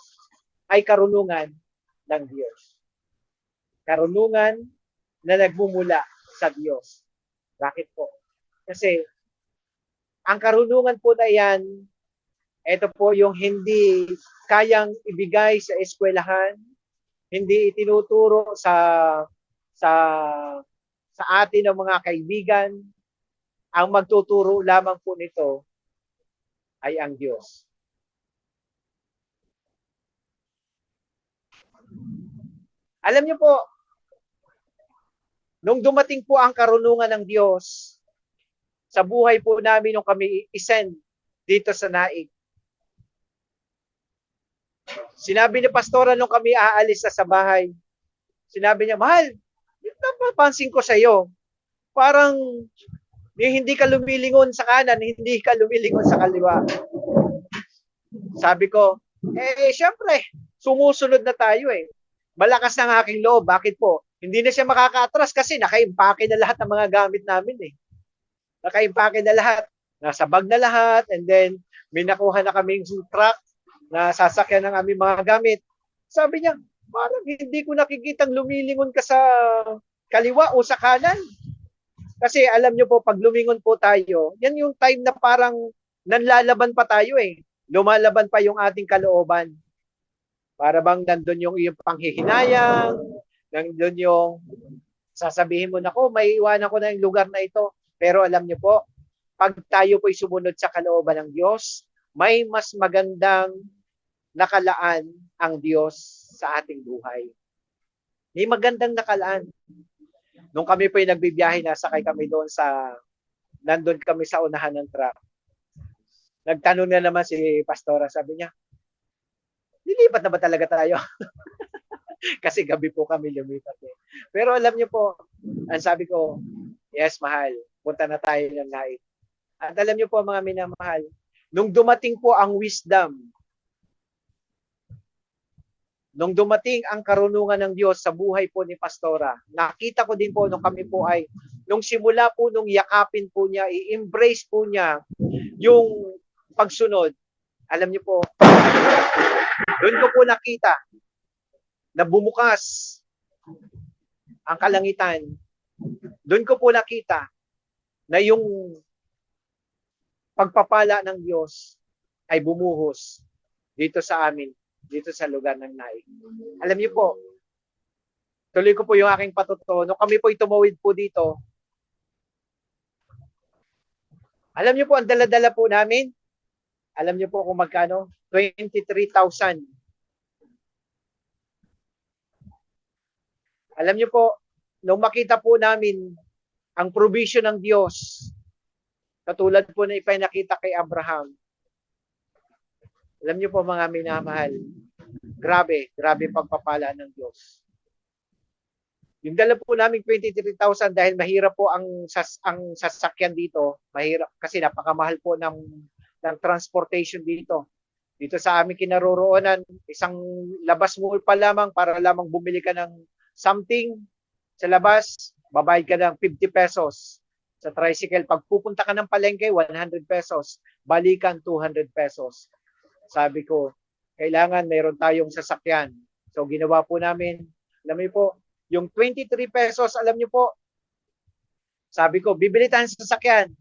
ay karunungan ng Diyos. Karunungan na nagmumula sa Diyos. Bakit po? Kasi ang karunungan po na yan Ito po yung hindi kayang ibigay sa eskwelahan, hindi itinuturo sa sa atin ng mga kaibigan. Ang magtuturo lamang po nito ay ang Diyos. Alam niyo po, nung dumating po ang karunungan ng Diyos sa buhay po namin nung kami isend dito sa Naig, sinabi ni Pastora nung kami aalis sa bahay, sinabi niya, mahal, napapansin ko sa iyo, parang hindi ka lumilingon sa kanan, hindi ka lumilingon sa kaliwa. Sabi ko, syempre, sumusunod na tayo eh. Malakas ng aking loob. Bakit po? Hindi na siya makaka-atras kasi naka-impake na lahat ng mga gamit namin eh. Naka-impake na lahat. Nasa bag na lahat. And then, may nakuha na kaming truck na sasakyan ng aming mga gamit. Sabi niya, parang hindi ko nakikitang lumilingon ka sa kaliwa o sa kanan. Kasi alam niyo po, pag lumingon po tayo, yan yung time na parang nanlalaban pa tayo eh. Lumalaban pa yung ating kalooban. Para bang nandun yung iyong panghihinayang, nandun yung sasabihin mo, nako, may iwanan ko na yung lugar na ito. Pero alam niyo po, pag tayo po'y sumunod sa kalooban ng Diyos, may mas magandang nakalaan ang Diyos sa ating buhay. May magandang nakalaan. Nung kami po'y nagbibiyahe, nasakay kami doon nandun kami sa unahan ng truck. Nagtanong na naman si Pastora, sabi niya, lilipat na ba talaga tayo? Kasi gabi po kami lumipat eh. Pero alam niyo po, ang sabi ko, yes, mahal, punta na tayo ng Naig. At alam niyo po mga minamahal, nung dumating po ang wisdom, nung dumating ang karunungan ng Diyos sa buhay po ni Pastora, nakita ko din po nung kami po ay, nung simula po nung yakapin po niya, i-embrace po niya yung pagsunod, alam niyo po, doon ko po nakita na bumukas ang kalangitan. Doon ko po nakita na yung pagpapala ng Diyos ay bumuhos dito sa amin, dito sa lugar ng Naig. Alam niyo po, tuloy ko po yung aking patuto. Nung kami po tumawid po dito, alam niyo po, ang dala-dala po namin, alam niyo po kung magkano? 23,000. Alam niyo po, nung makita po namin ang provision ng Diyos, katulad po na ipinakita kay Abraham, alam niyo po mga minamahal, grabe pagpapala ng Diyos. Yung dala po namin 23,000 dahil mahirap po ang sasakyan dito, mahirap kasi napakamahal po ng transportation dito. Dito sa aming kinaroroonan, isang labas mall pa lamang para lamang bumili ka ng something sa labas, babayad ka ng 50 pesos. Sa tricycle, pag pupunta ka ng palengke, 100 pesos. Balikan, 200 pesos. Sabi ko, kailangan meron tayong sasakyan. So ginawa po namin, alam niyo po, yung 23 pesos, alam niyo po, sabi ko, bibili tayong sasakyan.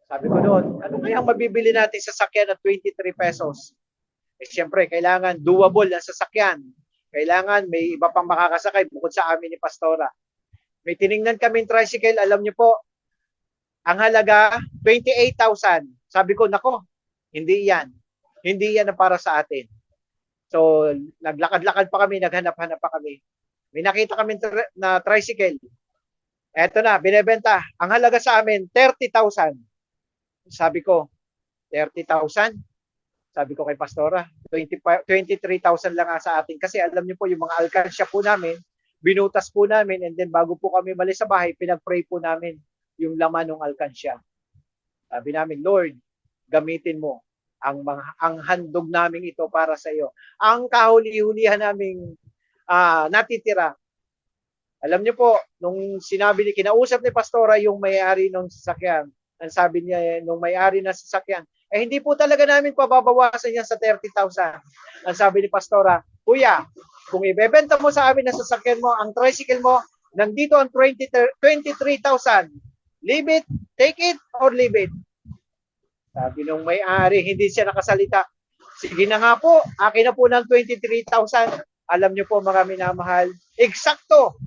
Sabi ko doon, ano kayang mabibili natin sa sasakyan at 23 pesos? Eh siyempre, kailangan doable ang sasakyan. Kailangan may iba pang makakasakay bukod sa amin ni Pastora. May tiningnan kaming tricycle, alam niyo po, ang halaga 28,000. Sabi ko, nako, hindi yan. Hindi yan na para sa atin. So, naglakad-lakad pa kami, naghanap-hanap pa kami. May nakita kami na tricycle. Eto na, binebenta. Ang halaga sa amin, 30,000. Sabi ko, 30,000? Sabi ko kay Pastora, 23,000 lang sa atin. Kasi alam niyo po, yung mga alkansya po namin, binutas po namin, and then bago po kami malis sa bahay, pinag-pray po namin yung laman ng alkansya. Sabi namin, Lord, gamitin mo ang handog namin ito para sa iyo. Ang kahuli-hulihan naming natitira. Alam niyo po, nung kinausap ni Pastora yung may-ari ng sasakyan, ang sabi niya nung may-ari ng sasakyan, hindi po talaga namin pababawasan yan sa 30,000. Ang sabi ni Pastora, Kuya, kung ibebenta mo sa amin ang sasakyan mo, ang tricycle mo, nandito ang 23,000. Leave it, take it, or leave it. Sabi nung may-ari, hindi siya nakasalita. Sige na nga po, akin na po ng 23,000. Alam niyo po mga minamahal, eksakto,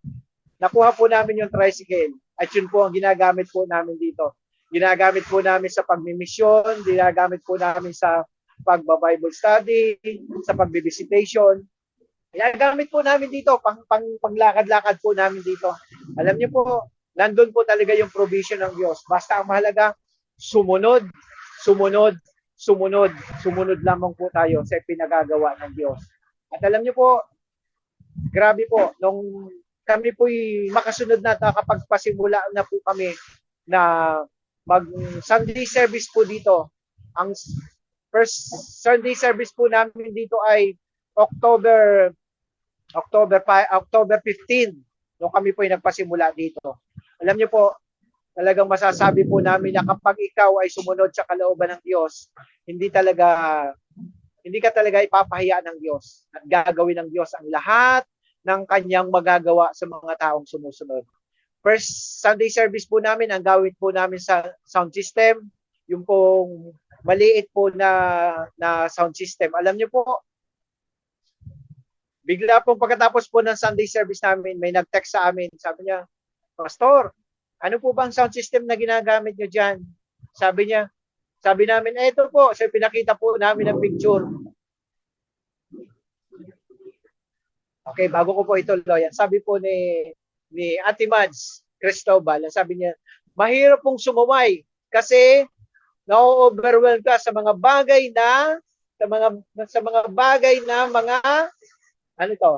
nakuha po namin yung tricycle. At yun po ang ginagamit po namin dito. Ginagamit po namin sa pagmimisyon, ginagamit po namin sa pagba-Bible study, sa pagbe-visitation. Ginagamit po namin dito, panglakad-lakad po namin dito. Alam niyo po, nandun po talaga yung provision ng Diyos. Basta ang mahalaga, sumunod, sumunod, sumunod, sumunod lamang po tayo sa pinagagawa ng Diyos. At alam niyo po, grabe po, nung kami po'y makasunod na kapag pasimula na po kami na mag Sunday service po dito. Ang first Sunday service po namin dito ay October 15 nung kami po ay nagpasimula dito. Alam niyo po, talagang masasabi po namin na kapag ikaw ay sumunod sa kalooban ng Diyos, hindi ka talaga ipapahiya ng Diyos at gagawin ng Diyos ang lahat ng kanyang magagawa sa mga taong sumusunod. First Sunday service po namin, ang gawin po namin sa sound system, yung pong maliit po na sound system. Alam niyo po, bigla pong pagkatapos po ng Sunday service namin, may nag-text sa amin. Sabi niya, Pastor, ano po bang sound system na ginagamit niyo dyan? Sabi namin, eto po. So pinakita po namin ang picture. Okay, bago ko po ituloy, sabi po ni Ate Mads Cristobal, sabi niya, mahirap pong sumumay kasi na-overwhelm ka sa mga bagay na mga ano to?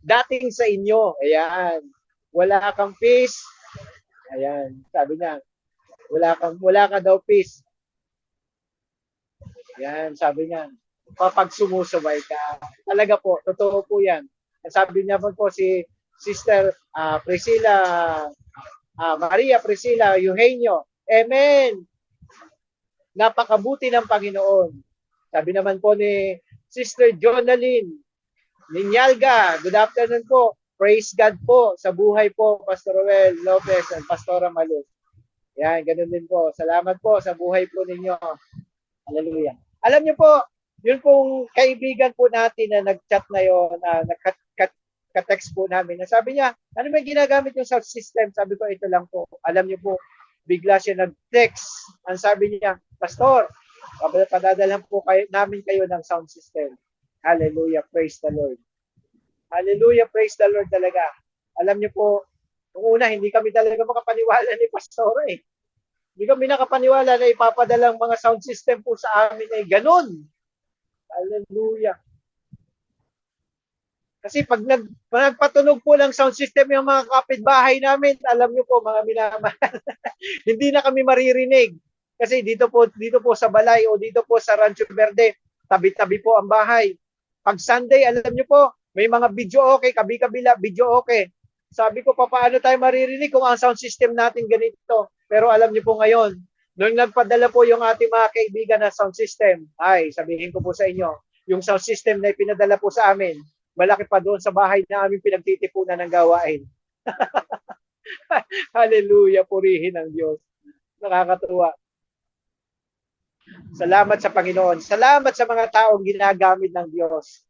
Dating sa inyo. Ayan. Wala kang peace. Ayan, sabi niya. Wala ka daw peace. Ayan, sabi niya. Kapag sumusubay ka. Talaga po, totoo po 'yan. Sabi niya po si Sister Maria Priscilla Eugenio. Amen. Napakabuti ng Panginoon. Sabi naman po ni Sister Jonaline Ninyalga, good afternoon po. Praise God po sa buhay po, Pastor Roel Lopez at Pastora Malu. Yan, ganun din po. Salamat po sa buhay po ninyo. Hallelujah. Alam niyo po, yun pong kaibigan po natin na nag-chat na yun, ka-text po namin. Sabi niya, ano may ginagamit yung sound system? Sabi ko, ito lang po. Alam niyo po, bigla siya nag-text. Ang sabi niya, Pastor, padadalan po namin kayo ng sound system. Hallelujah, praise the Lord. Hallelujah, praise the Lord talaga. Alam niyo po, nung una, hindi kami talaga makapaniwala ni Pastor eh. Hindi kami nakapaniwala na ipapadalang mga sound system po sa amin ay ganun. Hallelujah. Kasi pag nagpatunog po ng sound system yung mga kapitbahay namin, alam niyo po mga minamahal, hindi na kami maririnig. Kasi dito po sa Balay o dito po sa Rancho Verde, tabi-tabi po ang bahay. Pag Sunday, alam niyo po, may mga video okay, kabi-kabila, video okay. Sabi ko, paano tayo maririnig kung ang sound system natin ganito? Pero alam niyo po ngayon, nung nagpadala po yung ating mga kaibigan na sound system, ay, sabihin ko po sa inyo, yung sound system na ipinadala po sa amin, malaki pa doon sa bahay na aming pinagtitipunan ng gawain. Hallelujah, purihin ang Diyos. Nakakatuwa. Salamat sa Panginoon. Salamat sa mga taong ginagamit ng Diyos.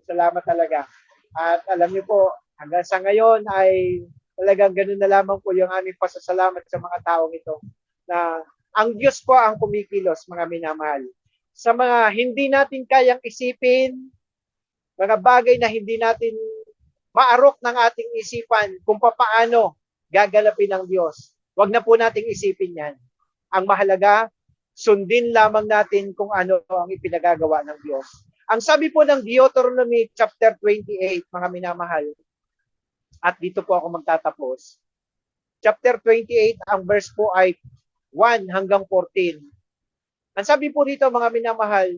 Salamat talaga. At alam niyo po, hanggang sa ngayon ay talagang ganun na lamang po yung aming pasasalamat sa mga taong ito. Na ang Diyos po ang kumikilos, mga minamahal. Sa mga hindi natin kayang isipin, mga bagay na hindi natin maarok ng ating isipan kung paano gagalapin ng Diyos. Huwag na po nating isipin yan. Ang mahalaga, sundin lamang natin kung ano ang ipinagagawa ng Diyos. Ang sabi po ng Deuteronomy chapter 28, mga minamahal, at dito po ako magtatapos. Chapter 28, ang verse po ay 1 hanggang 14. Ang sabi po dito, mga minamahal,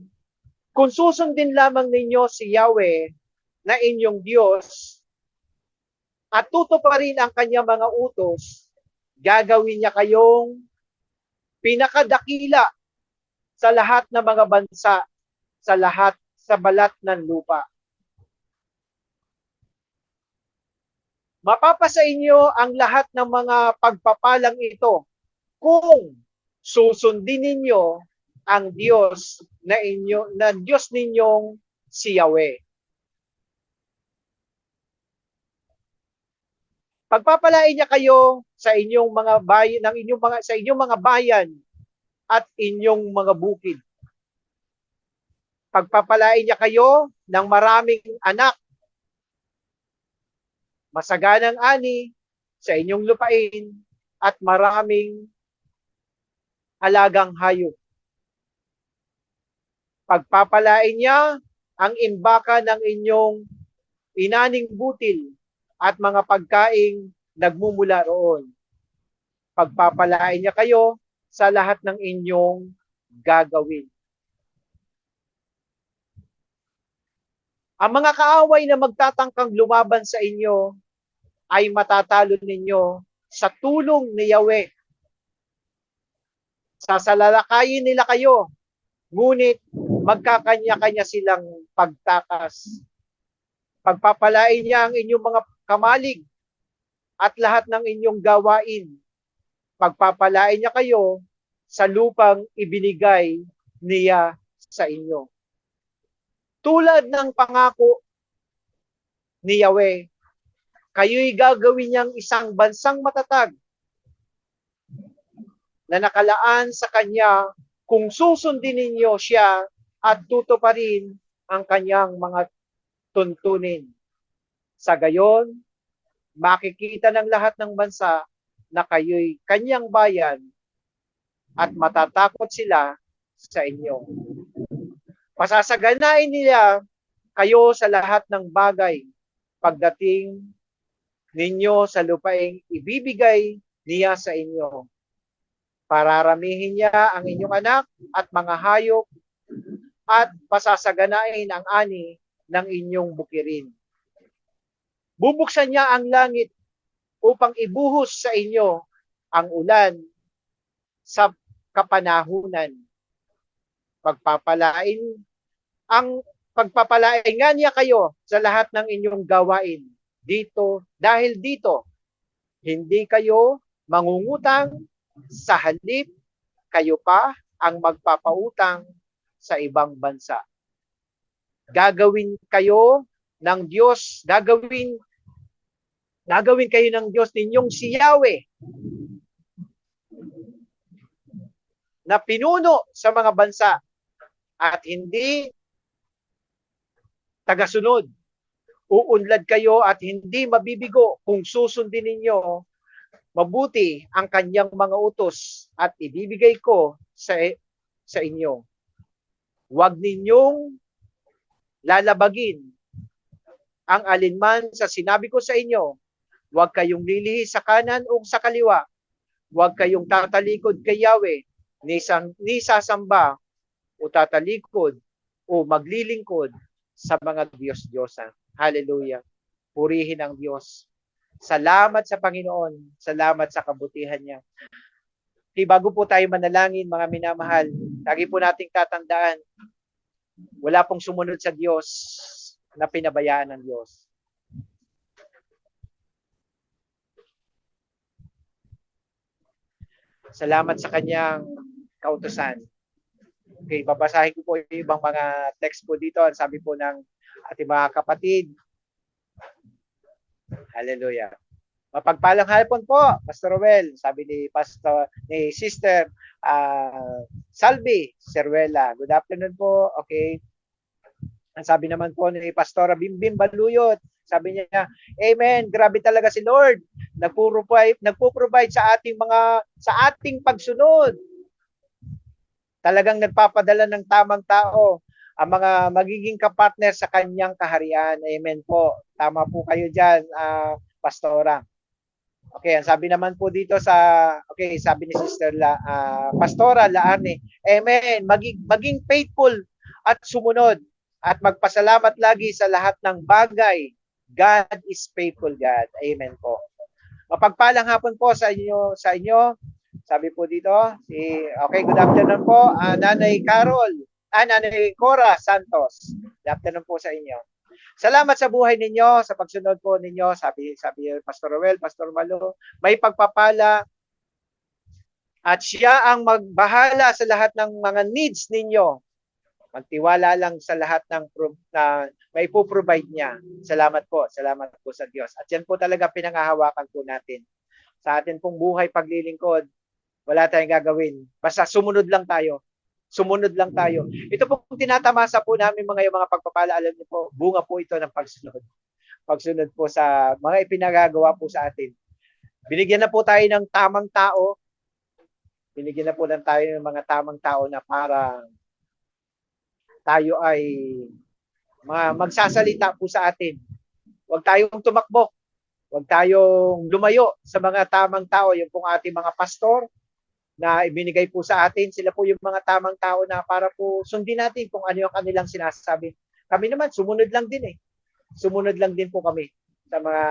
kung susundin lamang ninyo si Yahweh na inyong Diyos at tutuparin ang kanyang mga utos, gagawin niya kayong pinakadakila sa lahat ng mga bansa, sa balat ng lupa. Mapapasa inyo ang lahat ng mga pagpapalang ito kung susundin ninyo ang Diyos na Diyos ninyong si Yahweh. Pagpapalain niya kayo sa inyong mga bayan, sa inyong mga bayan at inyong mga bukid. Pagpapalain niya kayo ng maraming anak, masaganang ani sa inyong lupain at maraming alagang hayop. Pagpapalain niya ang imbaka ng inyong inaning butil at mga pagkaing nagmumula roon. Pagpapalain niya kayo sa lahat ng inyong gagawin. Ang mga kaaway na magtatangkang lumaban sa inyo ay matatalo ninyo sa tulong ni Yahweh. Sasalalakayin nila kayo, ngunit magkakanya-kanya silang pagtakas. Pagpapalain niya ang inyong mga kamalig at lahat ng inyong gawain. Pagpapalain niya kayo sa lupang ibinigay niya sa inyo. Tulad ng pangako ni Yahweh, kayo'y gagawin niyang isang bansang matatag na nakalaan sa kanya kung susundin ninyo siya at tutuparin ang kanyang mga tuntunin. Sa gayon, makikita ng lahat ng bansa na kayo'y kanyang bayan at matatakot sila sa inyo. Pasasaganain nila kayo sa lahat ng bagay pagdating ninyo sa lupaing ibibigay niya sa inyo. Pararamihin niya ang inyong anak at mga hayop at pasasaganain ang ani ng inyong bukirin. Bubuksan niya ang langit upang ibuhos sa inyo ang ulan sa kapanahunan. Pagpapalain nga niya kayo sa lahat ng inyong gawain dahil dito hindi kayo mangungutang, sa halip kayo pa ang magpapautang sa ibang bansa. Gagawin kayo ng Diyos ninyong si Yahweh na pinuno sa mga bansa at hindi tagasunod. Uunlad kayo at hindi mabibigo kung susundin ninyo mabuti ang kanyang mga utos at ibibigay ko sa inyo. Huwag ninyong lalabagin ang alinman sa sinabi ko sa inyo. Huwag kayong lilihis sa kanan o sa kaliwa. Huwag kayong tatalikod kay Yahweh, ni sasamba o tatalikod o maglilingkod sa mga Diyos-Diyosan. Hallelujah. Purihin ang Diyos. Salamat sa Panginoon. Salamat sa kabutihan niya. Okay, bago po tayo manalangin, mga minamahal, lagi po nating tatandaan, wala pong sumunod sa Diyos na pinabayaan ng Diyos. Salamat sa kanyang kautusan. Okay, babasahin ko po yung ibang mga text po dito. Ang sabi po ng ating mga kapatid. Hallelujah. Mapagpalang hapon po, Pastor Roel. Sabi ni Sister Salvi Seruela. Good afternoon po. Okay. Ang sabi naman po ni Pastora Bimbim Baluyot, sabi niya, Amen. Grabe talaga si Lord. Nagpo-provide sa ating pagsunod. Talagang nagpapadala ng tamang tao ang mga magiging kapartner sa kanyang kaharian. Amen po. Tama po kayo diyan, Pastora. Okay, ang sabi naman po dito sabi ni Sister Pastora Laarne, Amen. Maging faithful at sumunod at magpasalamat lagi sa lahat ng bagay. God is faithful, God. Amen po. Mapagpalang hapon po sa inyo. Sabi po dito, good afternoon po, Nanay Nanay Cora Santos. Good afternoon po sa inyo. Salamat sa buhay ninyo, sa pagsunod po ninyo, sabi Pastor Roel, Pastor Malo, may pagpapala At siya ang magbahala sa lahat ng mga needs ninyo. Magtiwala lang sa lahat ng na may provide niya. Salamat po sa Diyos. At yan po talaga pinanghahawakan po natin. Sa atin pong buhay paglilingkod, wala tayong gagawin. Basta sumunod lang tayo. Sumunod lang tayo. Ito po tinatamasa po namin yung mga pagpapala. Alam niyo po, bunga po ito ng pagsunod. Pagsunod po sa mga ipinagagawa po sa atin. Binigyan na po tayo ng tamang tao. Binigyan na po lang tayo ng mga tamang tao na para tayo ay magsasalita po sa atin. Huwag tayong tumakbo. Huwag tayong lumayo sa mga tamang tao. Yung pong ating mga pastor na ibinigay po sa atin. Sila po yung mga tamang tao na para po sundin natin kung ano yung kanilang sinasabi. Kami naman, sumunod lang din eh. Sumunod lang din po kami sa mga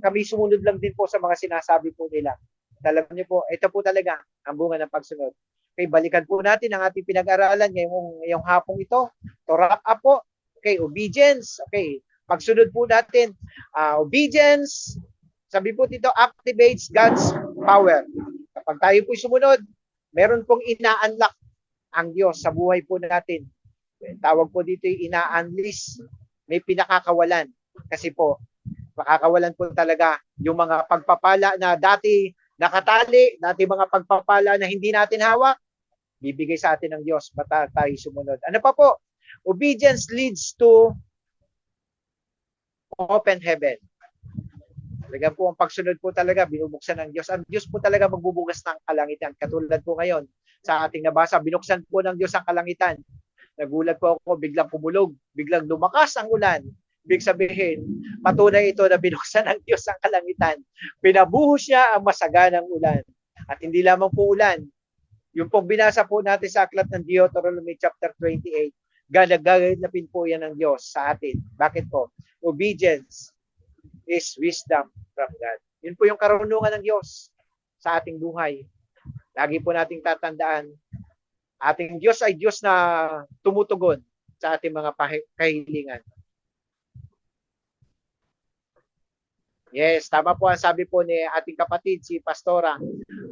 kami sumunod lang din po sa mga sinasabi po nila. Alam niyo po, ito po talaga ang bunga ng pagsunod. Okay, balikan po natin ang ating pinag-aralan ngayong hapong ito. To wrap up po, okay, obedience. Okay, pagsunod po natin. Obedience, sabi po dito, activates God's power. Kapag tayo po sumunod, meron pong ina-unlock ang Diyos sa buhay po natin. Tawag po dito yung ina-unleash. May pinakakawalan. Kasi po, makakawalan po talaga yung mga pagpapala na dati nakatali, dati mga pagpapala na hindi natin hawak, bibigay sa atin ng Diyos, basta tayo sumunod. Ano pa po? Obedience leads to open heaven. Talaga po ang pagsunod po talaga, binubuksan ng Diyos. Ang Diyos po talaga magbubukas ng kalangitan. Katulad po ngayon, sa ating nabasa, binuksan po ng Diyos ang kalangitan. Nagulat po ako, biglang kumulog, biglang lumakas ang ulan. Ibig sabihin, patunay ito na binuksan ng Diyos ang kalangitan. Pinabuhos niya ang masaganang ulan. At hindi lamang po ulan. Yung pong binasa po natin sa aklat ng Deuteronomy chapter 28, gagaganapin po yan ng Diyos sa atin. Bakit po? Obedience is wisdom from God. Yun po yung karunungan ng Diyos sa ating buhay. Lagi po nating tatandaan, ating Diyos ay Diyos na tumutugon sa ating mga kahilingan. Yes, tama po ang sabi po ni ating kapatid, si Pastora.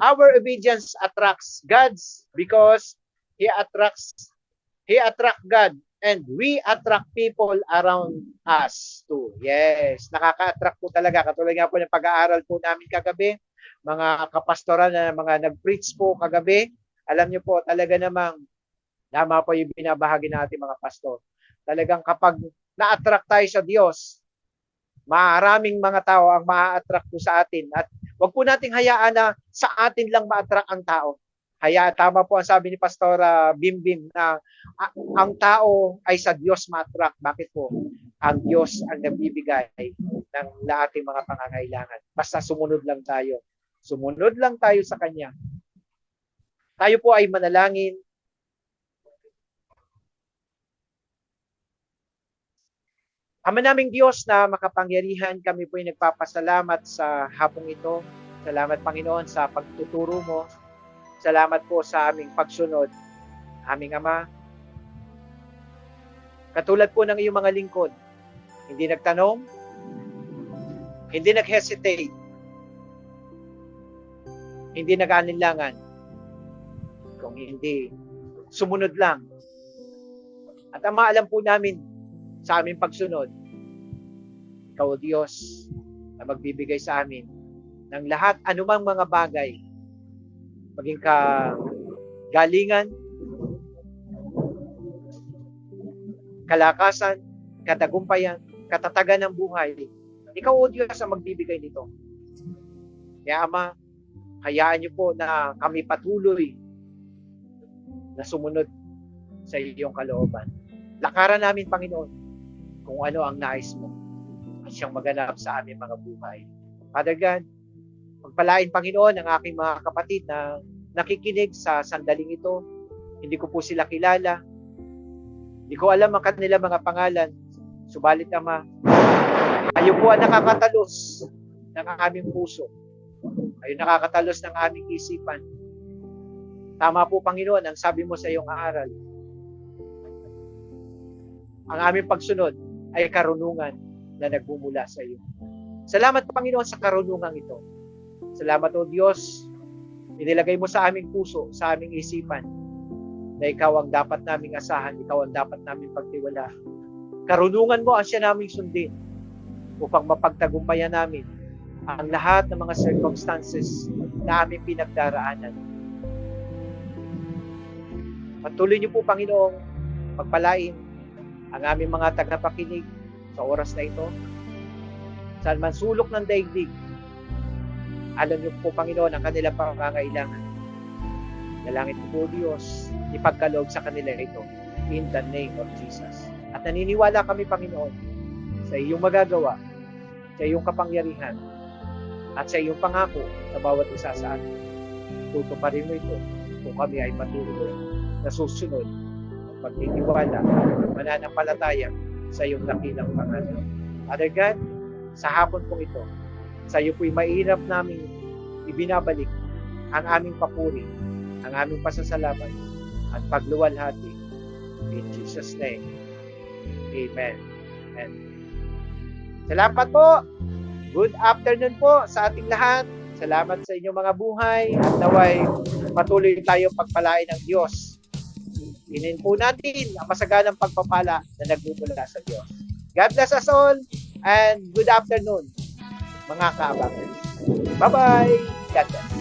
Our obedience attracts God's because He attract God and we attract people around us too. Yes, nakaka-attract po talaga. Katulad nga po ng pag-aaral po namin kagabi, mga kapastoral na mga nag-preach po kagabi, alam niyo po talaga namang tama po yung binabahagi natin mga pastor. Talagang kapag na-attract tayo sa Diyos, maraming mga tao ang ma-attract po sa atin. At wag po nating hayaan na sa atin lang ma-attract ang tao. Tama po ang sabi ni Pastora Bimbim na ang tao ay sa Diyos ma-attract. Bakit po? Ang Diyos ang nagbibigay ng ating mga pangangailangan. Basta sumunod lang tayo. Sumunod lang tayo sa Kanya. Tayo po ay manalangin. Ama naming Diyos na makapangyarihan, kami po ay nagpapasalamat sa hapong ito. Salamat Panginoon sa pagtuturo mo. Salamat po sa aming pagsunod. Aming Ama, katulad po ng iyong mga lingkod, hindi nagtanong, hindi nag-hesitate, hindi nag-alinlangan, kung hindi, sumunod lang. At Ama, alam po namin sa aming pagsunod, Ikaw o Diyos na magbibigay sa amin ng lahat, anumang mga bagay, maging kagalingan, kalakasan, katagumpayan, katatagan ng buhay. Ikaw o Diyos ang magbibigay nito. Kaya Ama, hayaan niyo po na kami patuloy na sumunod sa iyong kalooban. Lakaran namin, Panginoon, kung ano ang nais mo at siyang maganap sa aming mga buhay. Father God, pagpalain, Panginoon, ang aking mga kapatid na nakikinig sa sandaling ito. Hindi ko po sila kilala. Hindi ko alam ang kanilang mga pangalan. Subalit, Ama, kayo po ang nakakatalos ng aming puso. Kayo nakakatalos ng aming isipan. Tama po, Panginoon, ang sabi mo sa iyong aral. Ang aming pagsunod ay karunungan na nagmumula sa iyo. Salamat, Panginoon, sa karunungan ito. Salamat, O Diyos, Inilagay mo sa aming puso, sa aming isipan, na ikaw ang dapat naming asahan, ikaw ang dapat naming pagtiwalaan. Karunungan mo ang siya naming sundin upang mapagtagumpayan namin ang lahat ng mga circumstances na aming pinagdaraanan. Patuloy niyo po, Panginoong, pagpalain ang aming mga tagapakinig sa oras na ito. Saan man sulok ng daigdig, alam niyo po, Panginoon, ang kanilang pangangailangan. Dalangin po, Diyos, ipagkaloob sa kanila ito in the name of Jesus. At naniniwala kami, Panginoon, sa iyong magagawa, sa iyong kapangyarihan, at sa iyong pangako sa bawat isa sa atin. Tutuparin mo ito kung kami ay patuloy na susunod ang pagtitiwala, mananampalataya sa iyong dakilang pangalan. Father God, sa hapon pong ito, sa iyo po'y mahirap namin ibinabalik ang aming papuri, ang aming pasasalamat at pagluwalhati. In Jesus' name, Amen. And salamat po. Good afternoon po sa ating lahat. Salamat sa inyong mga buhay at naway patuloy tayo pagpalain ng Diyos. Hinin po natin ang masaganang pagpapala na nagmumula sa Diyos. God bless us all and good afternoon, mga kaabangers. Bye-bye. God bless.